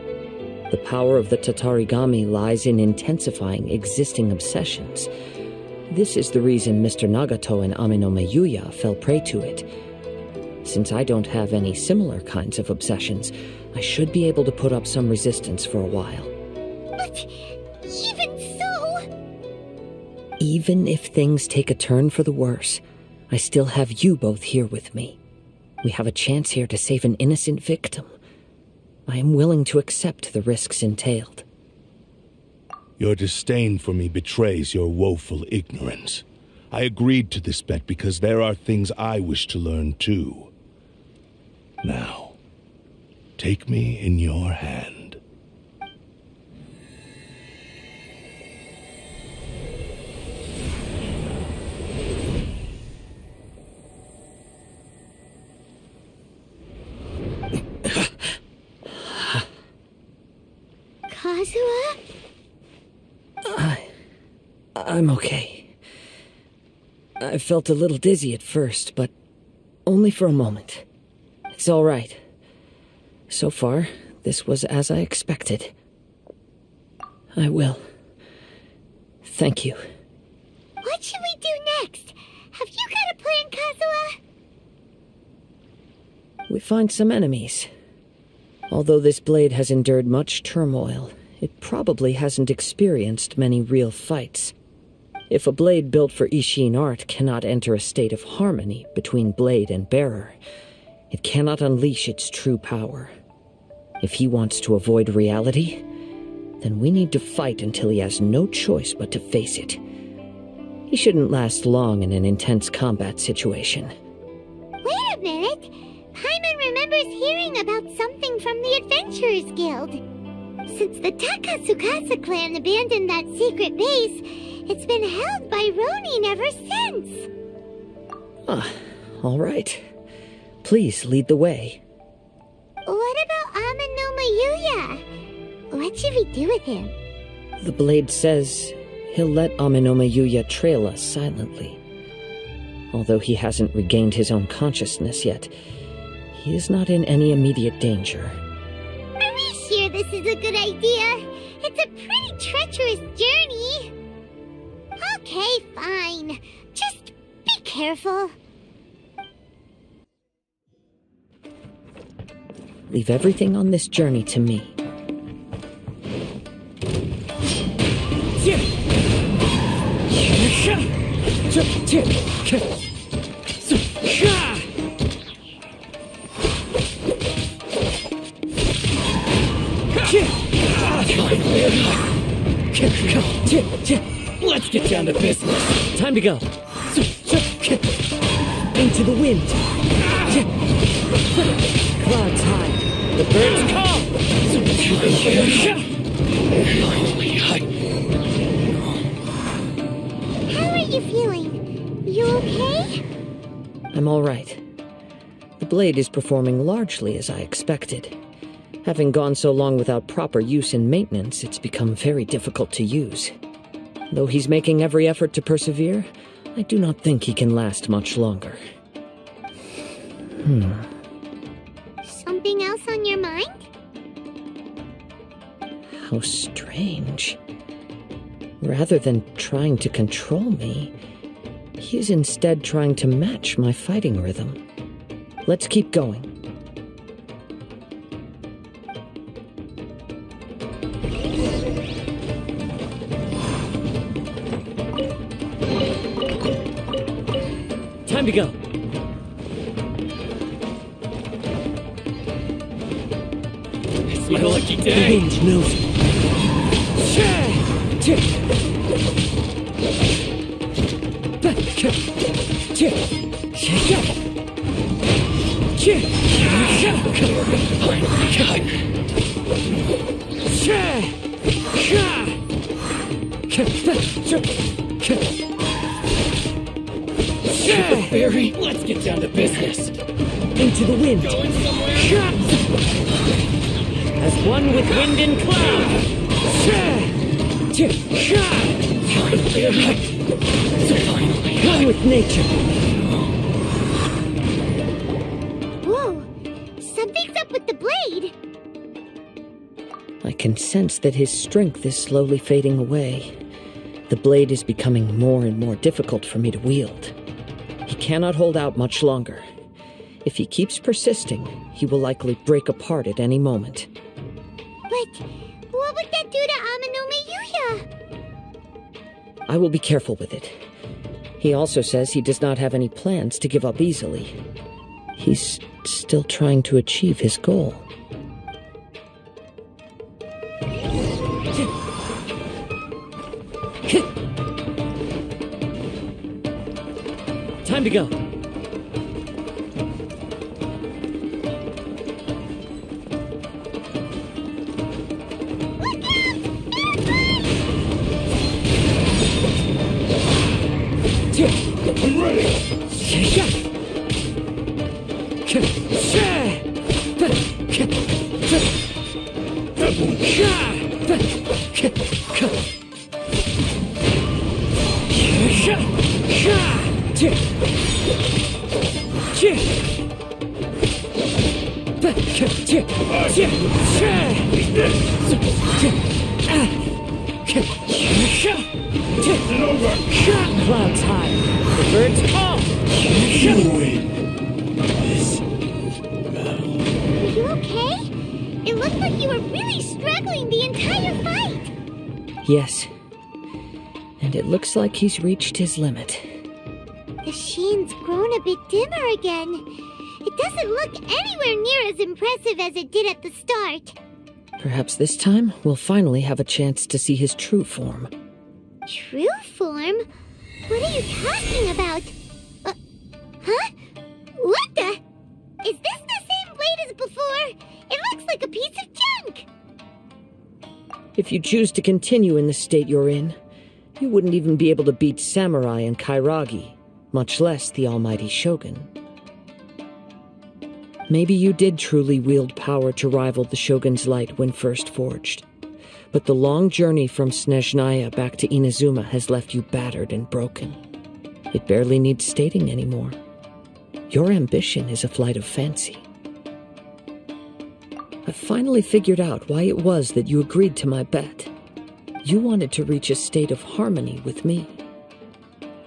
The power of the Tatarigami lies in intensifying existing obsessions. This is the reason Mr. Nagato and Amenoma Yuya fell prey to it. Since I don't have any similar kinds of obsessions, I should be able to put up some resistance for a while. But even so... Even if things take a turn for the worse, I still have you both here with me. We have a chance here to save an innocent victim. I am willing to accept the risks entailed. Your disdain for me betrays your woeful ignorance. I agreed to this bet because there are things I wish to learn too. Now, take me in your hand. Kazuha? I'm okay. I felt a little dizzy at first, but only for a moment. It's all right. So far, this was as I expected. I will. Thank you. What should we do next? Have you got a plan, Kazuha? We find some enemies. Although this blade has endured much turmoil, it probably hasn't experienced many real fights. If a blade built for Ishin art cannot enter a state of harmony between blade and bearer, it cannot unleash its true power. If he wants to avoid reality, then we need to fight until he has no choice but to face it. He shouldn't last long in an intense combat situation. Wait a minute! Paimon remembers hearing about something from the Adventurers Guild. Since the Takasukasa clan abandoned that secret base, it's been held by Ronin ever since. All right. Please lead the way. What about Amenoma Yuya? What should we do with him? The blade says he'll let Amenoma Yuya trail us silently. Although he hasn't regained his own consciousness yet, he is not in any immediate danger. Are we sure this is a good idea? It's a pretty treacherous journey. Okay, fine. Just be careful. Leave everything on this journey to me. Let's get down to business. Time to go. Into the wind. Clouds high. The birds call. How are you feeling? You okay? I'm all right. blade is performing largely as I expected. Having gone so long without proper use and maintenance, it's become very difficult to use. Though he's making every effort to persevere, I do not think he can last much longer. Something else on your mind? How strange. Rather than trying to control me, he is instead trying to match my fighting rhythm. Let's keep going. Time to go. It's my lucky day. The wind knows me. Barry, let's get down to business. Into the wind. Going somewhere? As one with wind and cloud. One with nature. Whoa! Something's up with the blade! I can sense that his strength is slowly fading away. The blade is becoming more and more difficult for me to wield. He cannot hold out much longer. If he keeps persisting, he will likely break apart at any moment. But what would that do to Amanome Yuya? I will be careful with it. He also says he does not have any plans to give up easily. He's still trying to achieve his goal. Time to go. I'm ready! Clouds high. The birds call. You win this battle. Are you okay? It looked like you were really struggling the entire fight! Yes. And it looks like he's reached his limit. The shin's grown a bit dimmer again. It doesn't look anywhere near as impressive as it did at the start. Perhaps this time we'll finally have a chance to see his true form. True form? What are you talking about? Huh? What the? Is this the same blade as before? It looks like a piece of junk! If you choose to continue in the state you're in, you wouldn't even be able to beat Samurai and Kairagi, much less the almighty Shogun. Maybe you did truly wield power to rival the Shogun's light when first forged. But the long journey from Snezhnaya back to Inazuma has left you battered and broken. It barely needs stating anymore. Your ambition is a flight of fancy. I finally figured out why it was that you agreed to my bet. You wanted to reach a state of harmony with me.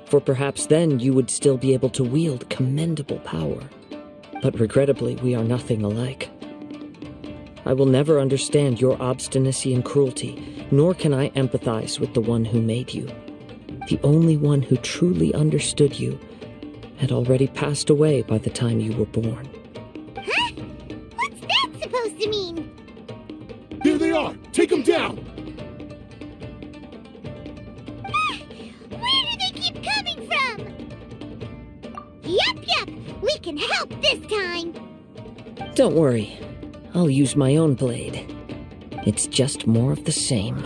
For perhaps then you would still be able to wield commendable power. But regrettably, we are nothing alike. I will never understand your obstinacy and cruelty, nor can I empathize with the one who made you. The only one who truly understood you had already passed away by the time you were born. Huh? What's that supposed to mean? Here they are! Take them down! Where do they keep coming from? Yup, we can help this time! Don't worry. I'll use my own blade. It's just more of the same.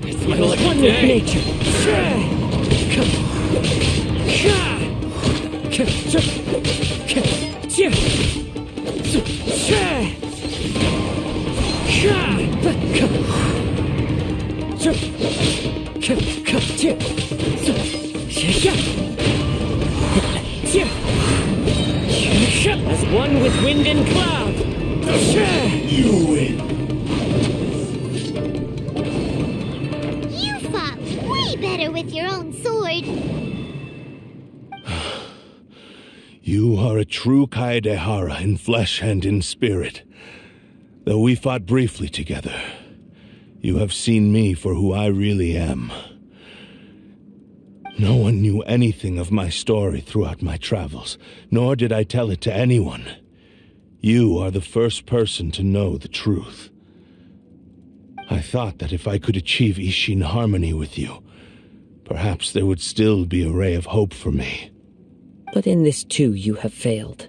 It's my lucky One with day. nature. As one with wind and cloud. You win. You fought way better with your own sword. You are a true Kaedehara in flesh and in spirit. Though we fought briefly together, you have seen me for who I really am. No one knew anything of my story throughout my travels, nor did I tell it to anyone. You are the first person to know the truth. I thought that if I could achieve Ishin harmony with you, perhaps there would still be a ray of hope for me. But in this too you have failed.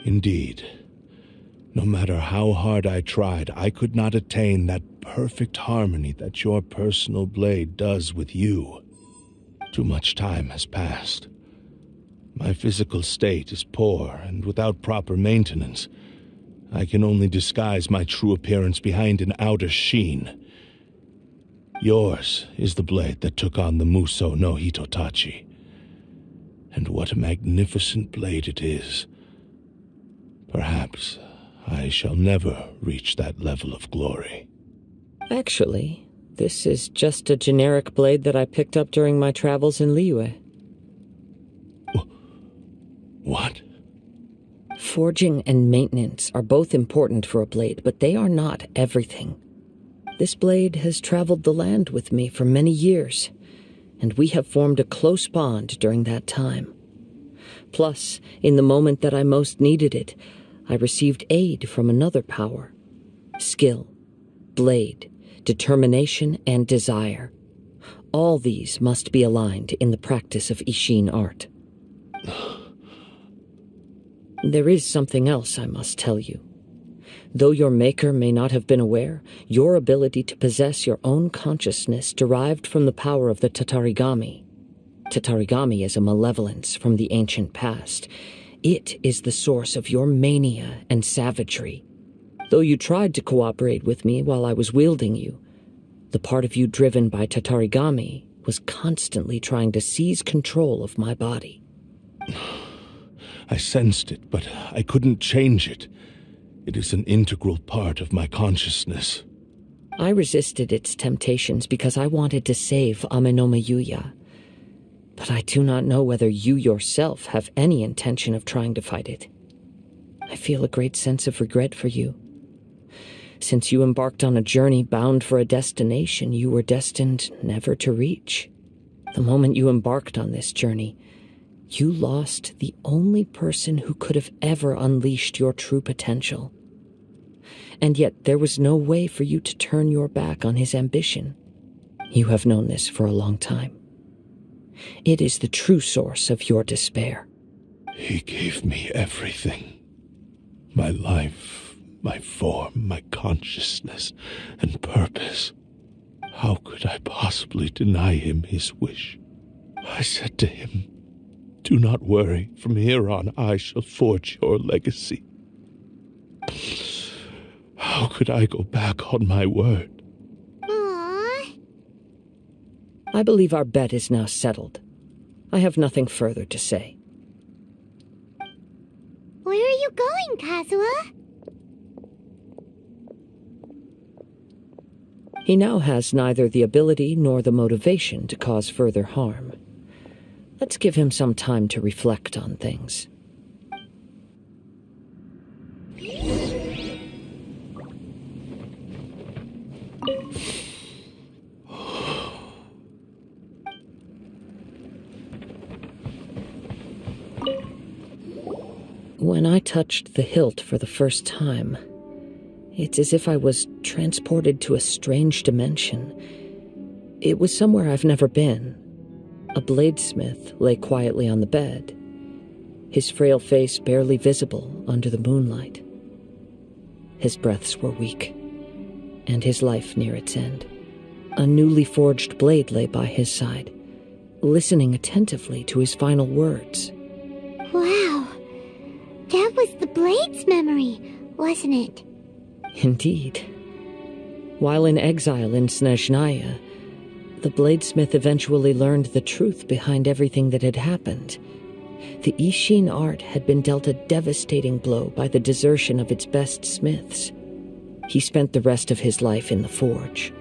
Indeed. No matter how hard I tried, I could not attain that perfect harmony that your personal blade does with you. Too much time has passed. My physical state is poor, and without proper maintenance, I can only disguise my true appearance behind an outer sheen. Yours is the blade that took on the Muso no Hitotachi. And what a magnificent blade it is. Perhaps I shall never reach that level of glory. Actually, this is just a generic blade that I picked up during my travels in Liyue. What? Forging and maintenance are both important for a blade, but they are not everything. This blade has traveled the land with me for many years, and we have formed a close bond during that time. Plus, in the moment that I most needed it, I received aid from another power. Skill, blade, determination, and desire. All these must be aligned in the practice of Ishin art. There is something else I must tell you. Though your maker may not have been aware, your ability to possess your own consciousness derived from the power of the Tatarigami. Tatarigami is a malevolence from the ancient past. It is the source of your mania and savagery. Though you tried to cooperate with me while I was wielding you, the part of you driven by Tatarigami was constantly trying to seize control of my body. I sensed it, but I couldn't change it. It is an integral part of my consciousness. I resisted its temptations because I wanted to save Amenoma Yuya. But I do not know whether you yourself have any intention of trying to fight it. I feel a great sense of regret for you. Since you embarked on a journey bound for a destination you were destined never to reach. The moment you embarked on this journey, you lost the only person who could have ever unleashed your true potential. And yet there was no way for you to turn your back on his ambition. You have known this for a long time. It is the true source of your despair. He gave me everything. My life, my form, my consciousness, and purpose. How could I possibly deny him his wish? I said to him, "Do not worry, from here on I shall forge your legacy." How could I go back on my word? Aww. I believe our bet is now settled. I have nothing further to say. Where are you going, Kazuha? He now has neither the ability nor the motivation to cause further harm. Let's give him some time to reflect on things. When I touched the hilt for the first time, it's as if I was transported to a strange dimension. It was somewhere I've never been. A bladesmith lay quietly on the bed, his frail face barely visible under the moonlight. His breaths were weak, and his life near its end. A newly forged blade lay by his side, listening attentively to his final words. Wow. That was the Blade's memory, wasn't it? Indeed. While in exile in Snezhnaya, the bladesmith eventually learned the truth behind everything that had happened. The Ishin art had been dealt a devastating blow by the desertion of its best smiths. He spent the rest of his life in the forge,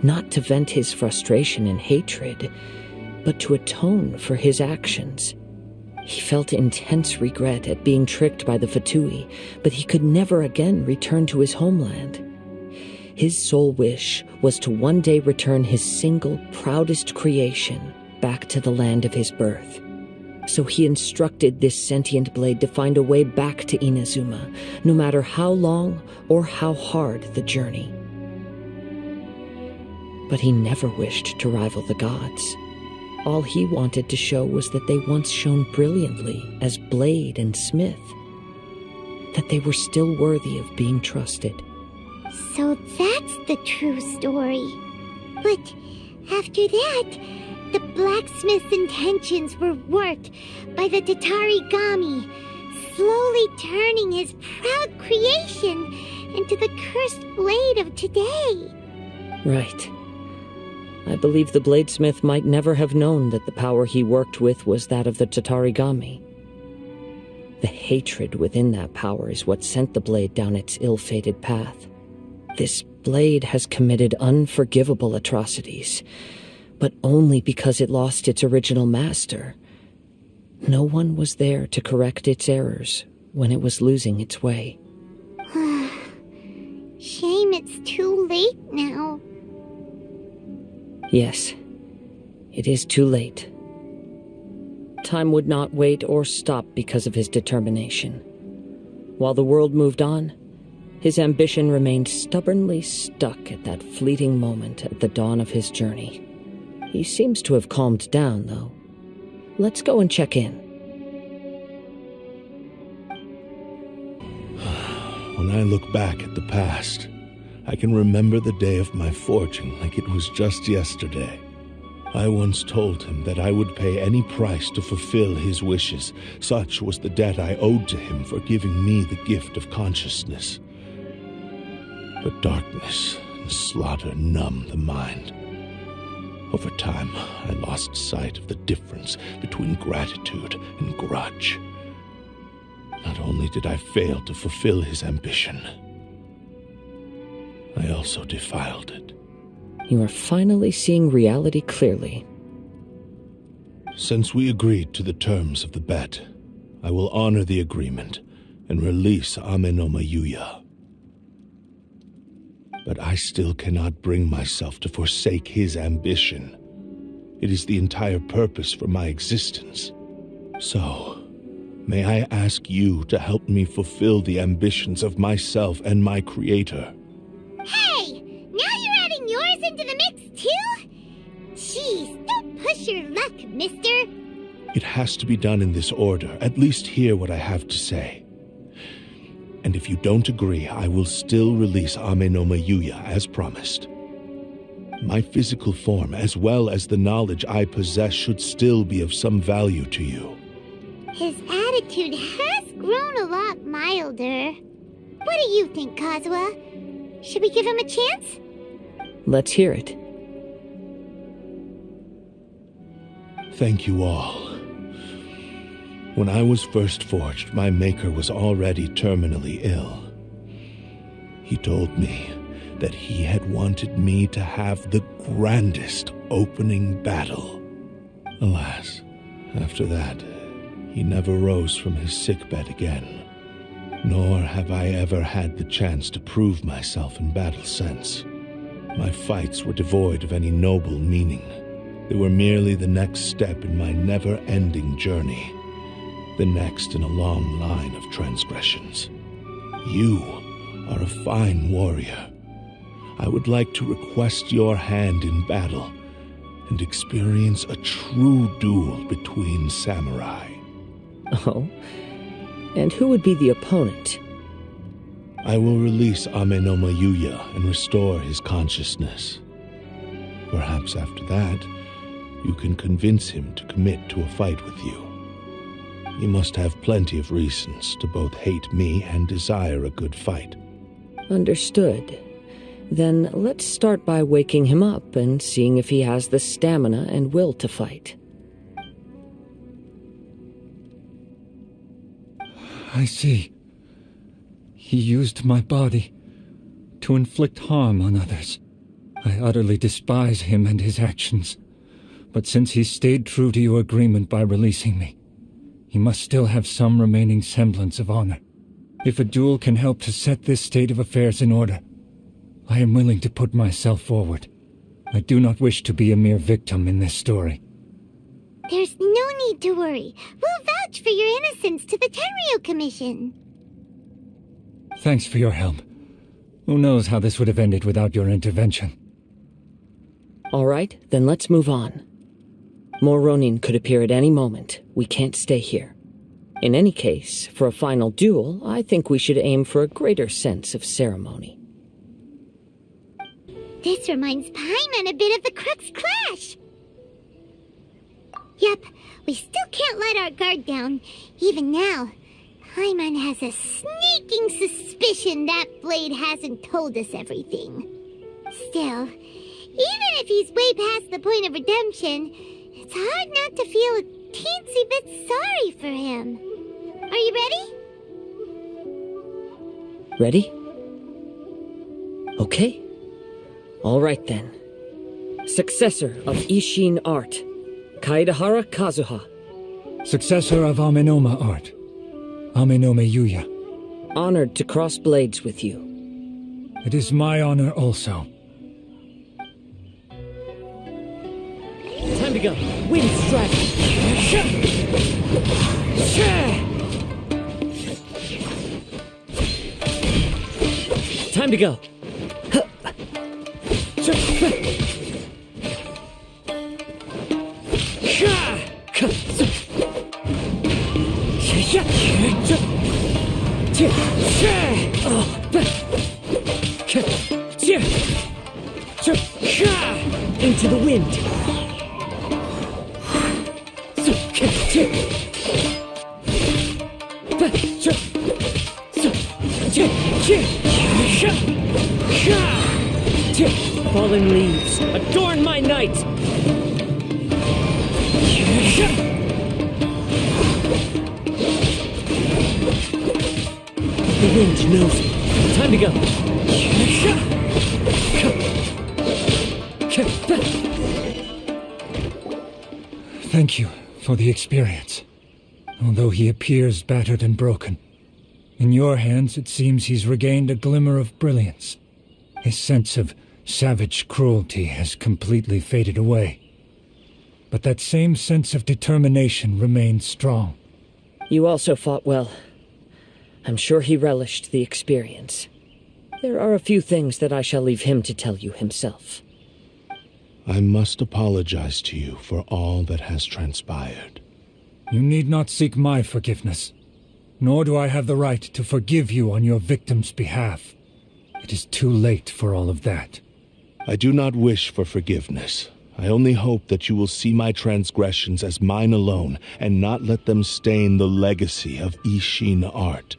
not to vent his frustration and hatred, but to atone for his actions. He felt intense regret at being tricked by the Fatui, but he could never again return to his homeland. His sole wish was to one day return his single, proudest creation back to the land of his birth. So he instructed this sentient blade to find a way back to Inazuma, no matter how long or how hard the journey. But he never wished to rival the gods. All he wanted to show was that they once shone brilliantly as blade and smith, that they were still worthy of being trusted. So that's the true story. But after that, the blacksmith's intentions were worked by the Tatarigami, slowly turning his proud creation into the cursed blade of today. Right. I believe the bladesmith might never have known that the power he worked with was that of the Tatarigami. The hatred within that power is what sent the blade down its ill-fated path. This blade has committed unforgivable atrocities, but only because it lost its original master. No one was there to correct its errors when it was losing its way. Shame it's too late now. Yes, it is too late. Time would not wait or stop because of his determination. While the world moved on, his ambition remained stubbornly stuck at that fleeting moment at the dawn of his journey. He seems to have calmed down, though. Let's go and check in. When I look back at the past, I can remember the day of my forging like it was just yesterday. I once told him that I would pay any price to fulfill his wishes. Such was the debt I owed to him for giving me the gift of consciousness. But darkness and slaughter numb the mind. Over time, I lost sight of the difference between gratitude and grudge. Not only did I fail to fulfill his ambition, I also defiled it. You are finally seeing reality clearly. Since we agreed to the terms of the bet, I will honor the agreement and release Amenoma Yuya. But I still cannot bring myself to forsake his ambition. It is the entire purpose for my existence. So, may I ask you to help me fulfill the ambitions of myself and my creator? Hey! Now you're adding yours into the mix too? Jeez, don't push your luck, mister. It has to be done in this order. At least hear what I have to say. And if you don't agree, I will still release Amenoma Yuya as promised. My physical form, as well as the knowledge I possess, should still be of some value to you. His attitude has grown a lot milder. What do you think, Kazuha? Should we give him a chance? Let's hear it. Thank you all. When I was first forged, my maker was already terminally ill. He told me that he had wanted me to have the grandest opening battle. Alas, after that, he never rose from his sickbed again. Nor have I ever had the chance to prove myself in battle since. My fights were devoid of any noble meaning. They were merely the next step in my never-ending journey. The next in a long line of transgressions. You are a fine warrior. I would like to request your hand in battle and experience a true duel between samurai. Oh? And who would be the opponent? I will release Amenoma Yuya and restore his consciousness. Perhaps after that, you can convince him to commit to a fight with you. He must have plenty of reasons to both hate me and desire a good fight. Understood. Then let's start by waking him up and seeing if he has the stamina and will to fight. I see. He used my body to inflict harm on others. I utterly despise him and his actions. But since he stayed true to your agreement by releasing me, he must still have some remaining semblance of honor. If a duel can help to set this state of affairs in order, I am willing to put myself forward. I do not wish to be a mere victim in this story. There's no need to worry. We'll vouch for your innocence to the Tenryo Commission. Thanks for your help. Who knows how this would have ended without your intervention. All right, then let's move on. More Ronin could appear at any moment. We can't stay here. In any case, for a final duel, I think we should aim for a greater sense of ceremony. This reminds Paimon a bit of the Crux Clash. Yep, we still can't let our guard down. Even now, Paimon has a sneaking suspicion that Blade hasn't told us everything. Still, even if he's way past the point of redemption, it's hard not to feel a teensy bit sorry for him. Are you ready? Ready? Okay. All right then. Successor of Ishin art, Kaedahara Kazuha. Successor of Amenoma art, Amenome Yuya. Honored to cross blades with you. It is my honor also. Time to go. Wind strike. Time to go. Into the wind. Fallen leaves, adorn my night! The wind knows me. Time to go. Thank you for the experience. Although he appears battered and broken, in your hands it seems he's regained a glimmer of brilliance. His sense of savage cruelty has completely faded away. But that same sense of determination remains strong. You also fought well. I'm sure he relished the experience. There are a few things that I shall leave him to tell you himself. I must apologize to you for all that has transpired. You need not seek my forgiveness, nor do I have the right to forgive you on your victim's behalf. It is too late for all of that. I do not wish for forgiveness. I only hope that you will see my transgressions as mine alone and not let them stain the legacy of Ishin art.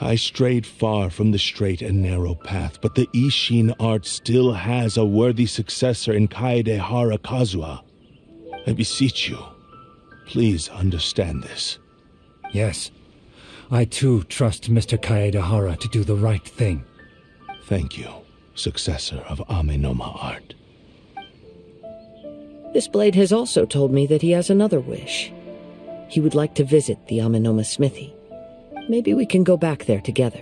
I strayed far from the straight and narrow path, but the Ishin art still has a worthy successor in Kaedahara Kazuha. I beseech you, please understand this. Yes, I too trust Mr. Kaedahara to do the right thing. Thank you, successor of Amenoma art. This blade has also told me that he has another wish. He would like to visit the Amenoma smithy. Maybe we can go back there together.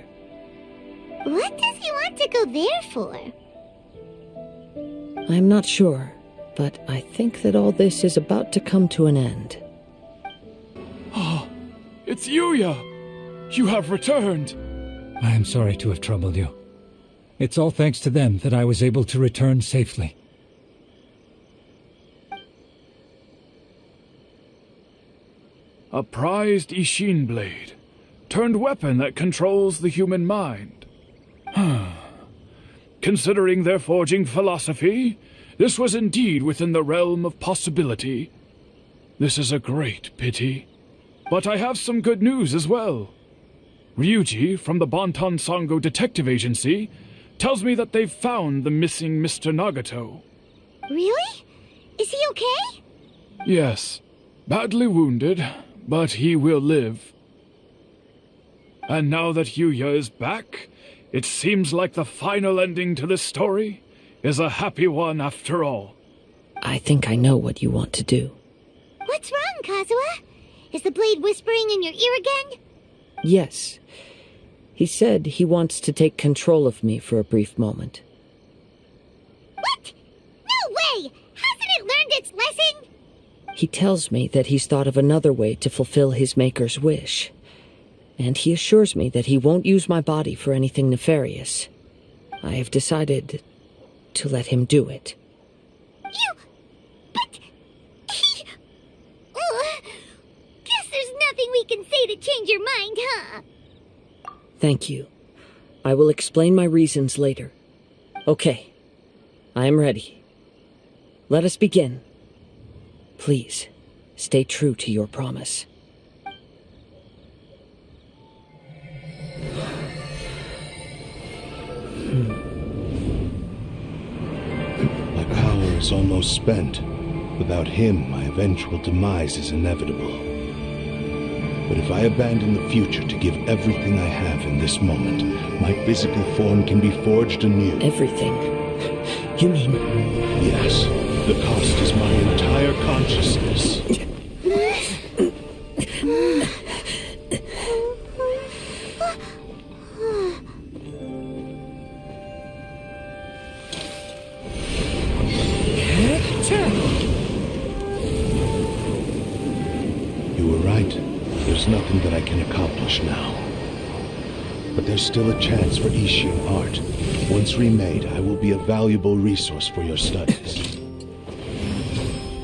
What does he want to go there for? I'm not sure, but I think that all this is about to come to an end. Oh, it's Yuya! You have returned! I am sorry to have troubled you. It's all thanks to them that I was able to return safely. A prized Ishin blade, turned weapon that controls the human mind. Considering their forging philosophy, this was indeed within the realm of possibility. This is a great pity. But I have some good news as well. Ryuji from the Bonton Sango Detective Agency tells me that they've found the missing Mr. Nagato. Really? Is he okay? Yes, badly wounded, but he will live. And now that Yuya is back, it seems like the final ending to this story is a happy one after all. I think I know what you want to do. What's wrong, Kazuha? Is the blade whispering in your ear again? Yes. He said he wants to take control of me for a brief moment. What? No way! Hasn't it learned its lesson? He tells me that he's thought of another way to fulfill his maker's wish. And he assures me that he won't use my body for anything nefarious. I have decided to let him do it. But... Guess there's nothing we can say to change your mind, huh? Thank you. I will explain my reasons later. Okay. I am ready. Let us begin. Please, stay true to your promise. My power is almost spent. Without him, my eventual demise is inevitable. But if I abandon the future to give everything I have in this moment, my physical form can be forged anew. Everything? You mean... Yes. The cost is my entire consciousness. You were right. There's nothing that I can accomplish now. But there's still a chance for Ishin art. Once remade, I will be a valuable resource for your studies.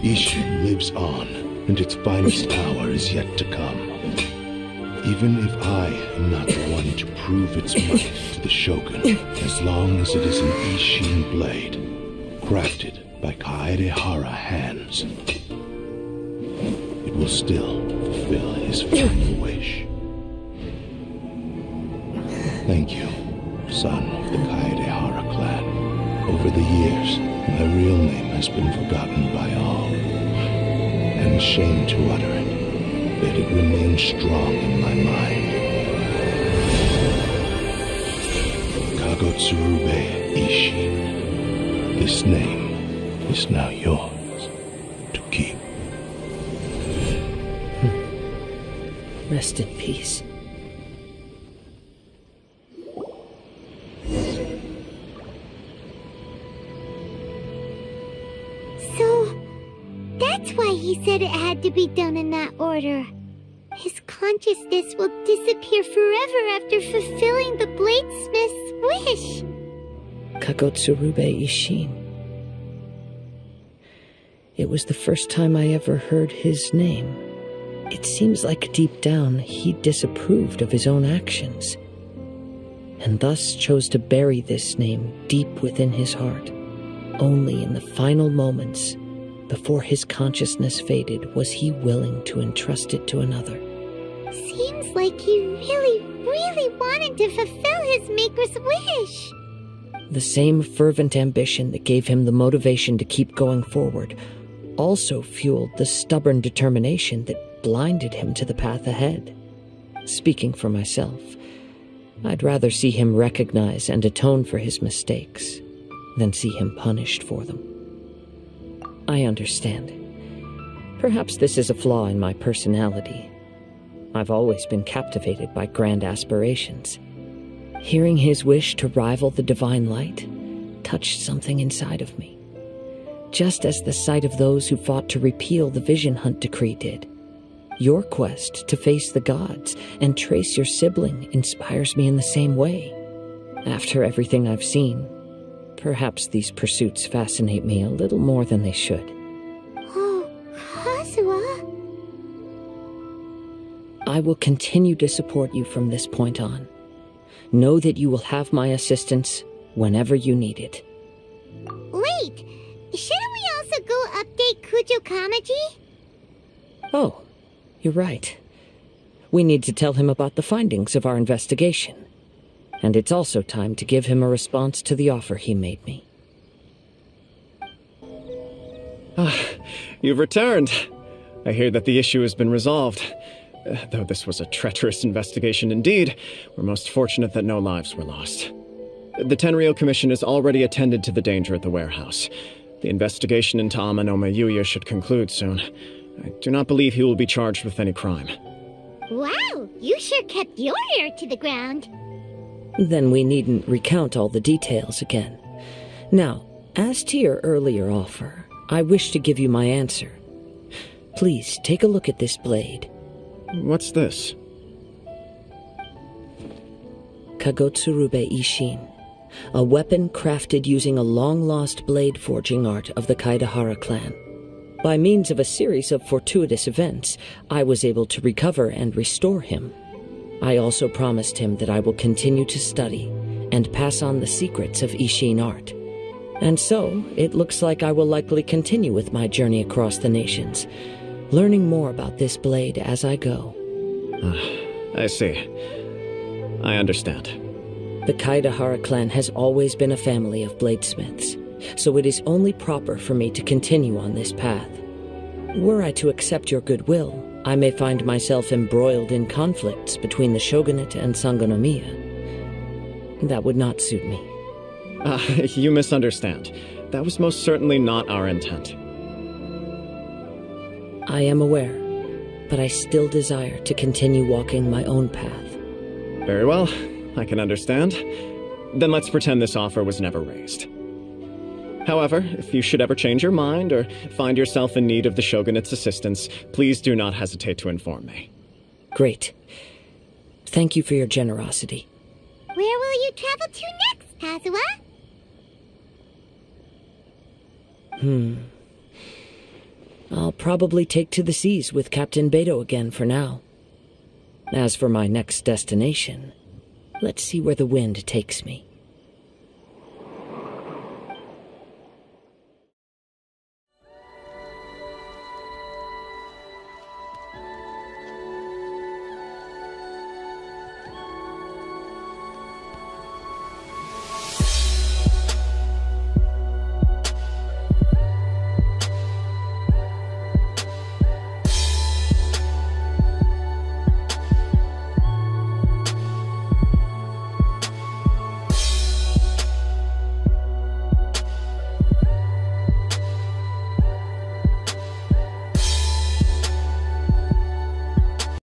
Ishin lives on, and its finest hour is yet to come. Even if I am not the one to prove its might to the Shogun, as long as it is an Ishin blade, crafted by Kaedehara hands, it will still fulfill his final wish. Thank you, son of the Kaedehara clan. Over the years, my real name has been forgotten by all. I'm ashamed to utter it, yet it remains strong in my mind. Kagotsurube Ishin. This name is now yours to keep. Rest in peace. That's why he said it had to be done in that order. His consciousness will disappear forever after fulfilling the bladesmith's wish. Kagotsurube Ishin. It was the first time I ever heard his name. It seems like deep down he disapproved of his own actions, and thus chose to bury this name deep within his heart. Only in the final moments, before his consciousness faded, was he willing to entrust it to another. Seems like he really wanted to fulfill his maker's wish. The same fervent ambition that gave him the motivation to keep going forward also fueled the stubborn determination that blinded him to the path ahead. Speaking for myself, I'd rather see him recognize and atone for his mistakes than see him punished for them. I understand. Perhaps this is a flaw in my personality. I've always been captivated by grand aspirations. Hearing his wish to rival the divine light touched something inside of me, just as the sight of those who fought to repeal the Vision Hunt decree did. Your quest to face the gods and trace your sibling inspires me in the same way. After everything I've seen, perhaps these pursuits fascinate me a little more than they should. Oh, Kazuha. I will continue to support you from this point on. Know that you will have my assistance whenever you need it. Wait, Kakujo Kamaji? Oh, you're right. We need to tell him about the findings of our investigation. And it's also time to give him a response to the offer he made me. You've returned. I hear that the issue has been resolved. Though this was a treacherous investigation indeed, we're most fortunate that no lives were lost. The Tenryou Commission has already attended to the danger at the warehouse. The investigation into Amanome Yuya should conclude soon. I do not believe he will be charged with any crime. Wow, you sure kept your ear to the ground. Then we needn't recount all the details again. Now, as to your earlier offer, I wish to give you my answer. Please take a look at this blade. What's this? Kagotsurube Ishin, a weapon crafted using a long-lost blade forging art of the Kaidahara clan. By means of a series of fortuitous events, I was able to recover and restore him. I also promised him that I will continue to study and pass on the secrets of Ishin art. And so, it looks like I will likely continue with my journey across the nations, learning more about this blade as I go. I see. I understand. The Kaidahara clan has always been a family of bladesmiths, so it is only proper for me to continue on this path. Were I to accept your goodwill, I may find myself embroiled in conflicts between the shogunate and Sangonomiya. That would not suit me. You misunderstand. That was most certainly not our intent. I am aware, but I still desire to continue walking my own path. Very well, I can understand. Then let's pretend this offer was never raised. However, if you should ever change your mind or find yourself in need of the shogunate's assistance, please do not hesitate to inform me. Great. Thank you for your generosity. Where will you travel to next, Kazuha? I'll probably take to the seas with Captain Beto again for now. As for my next destination, let's see where the wind takes me.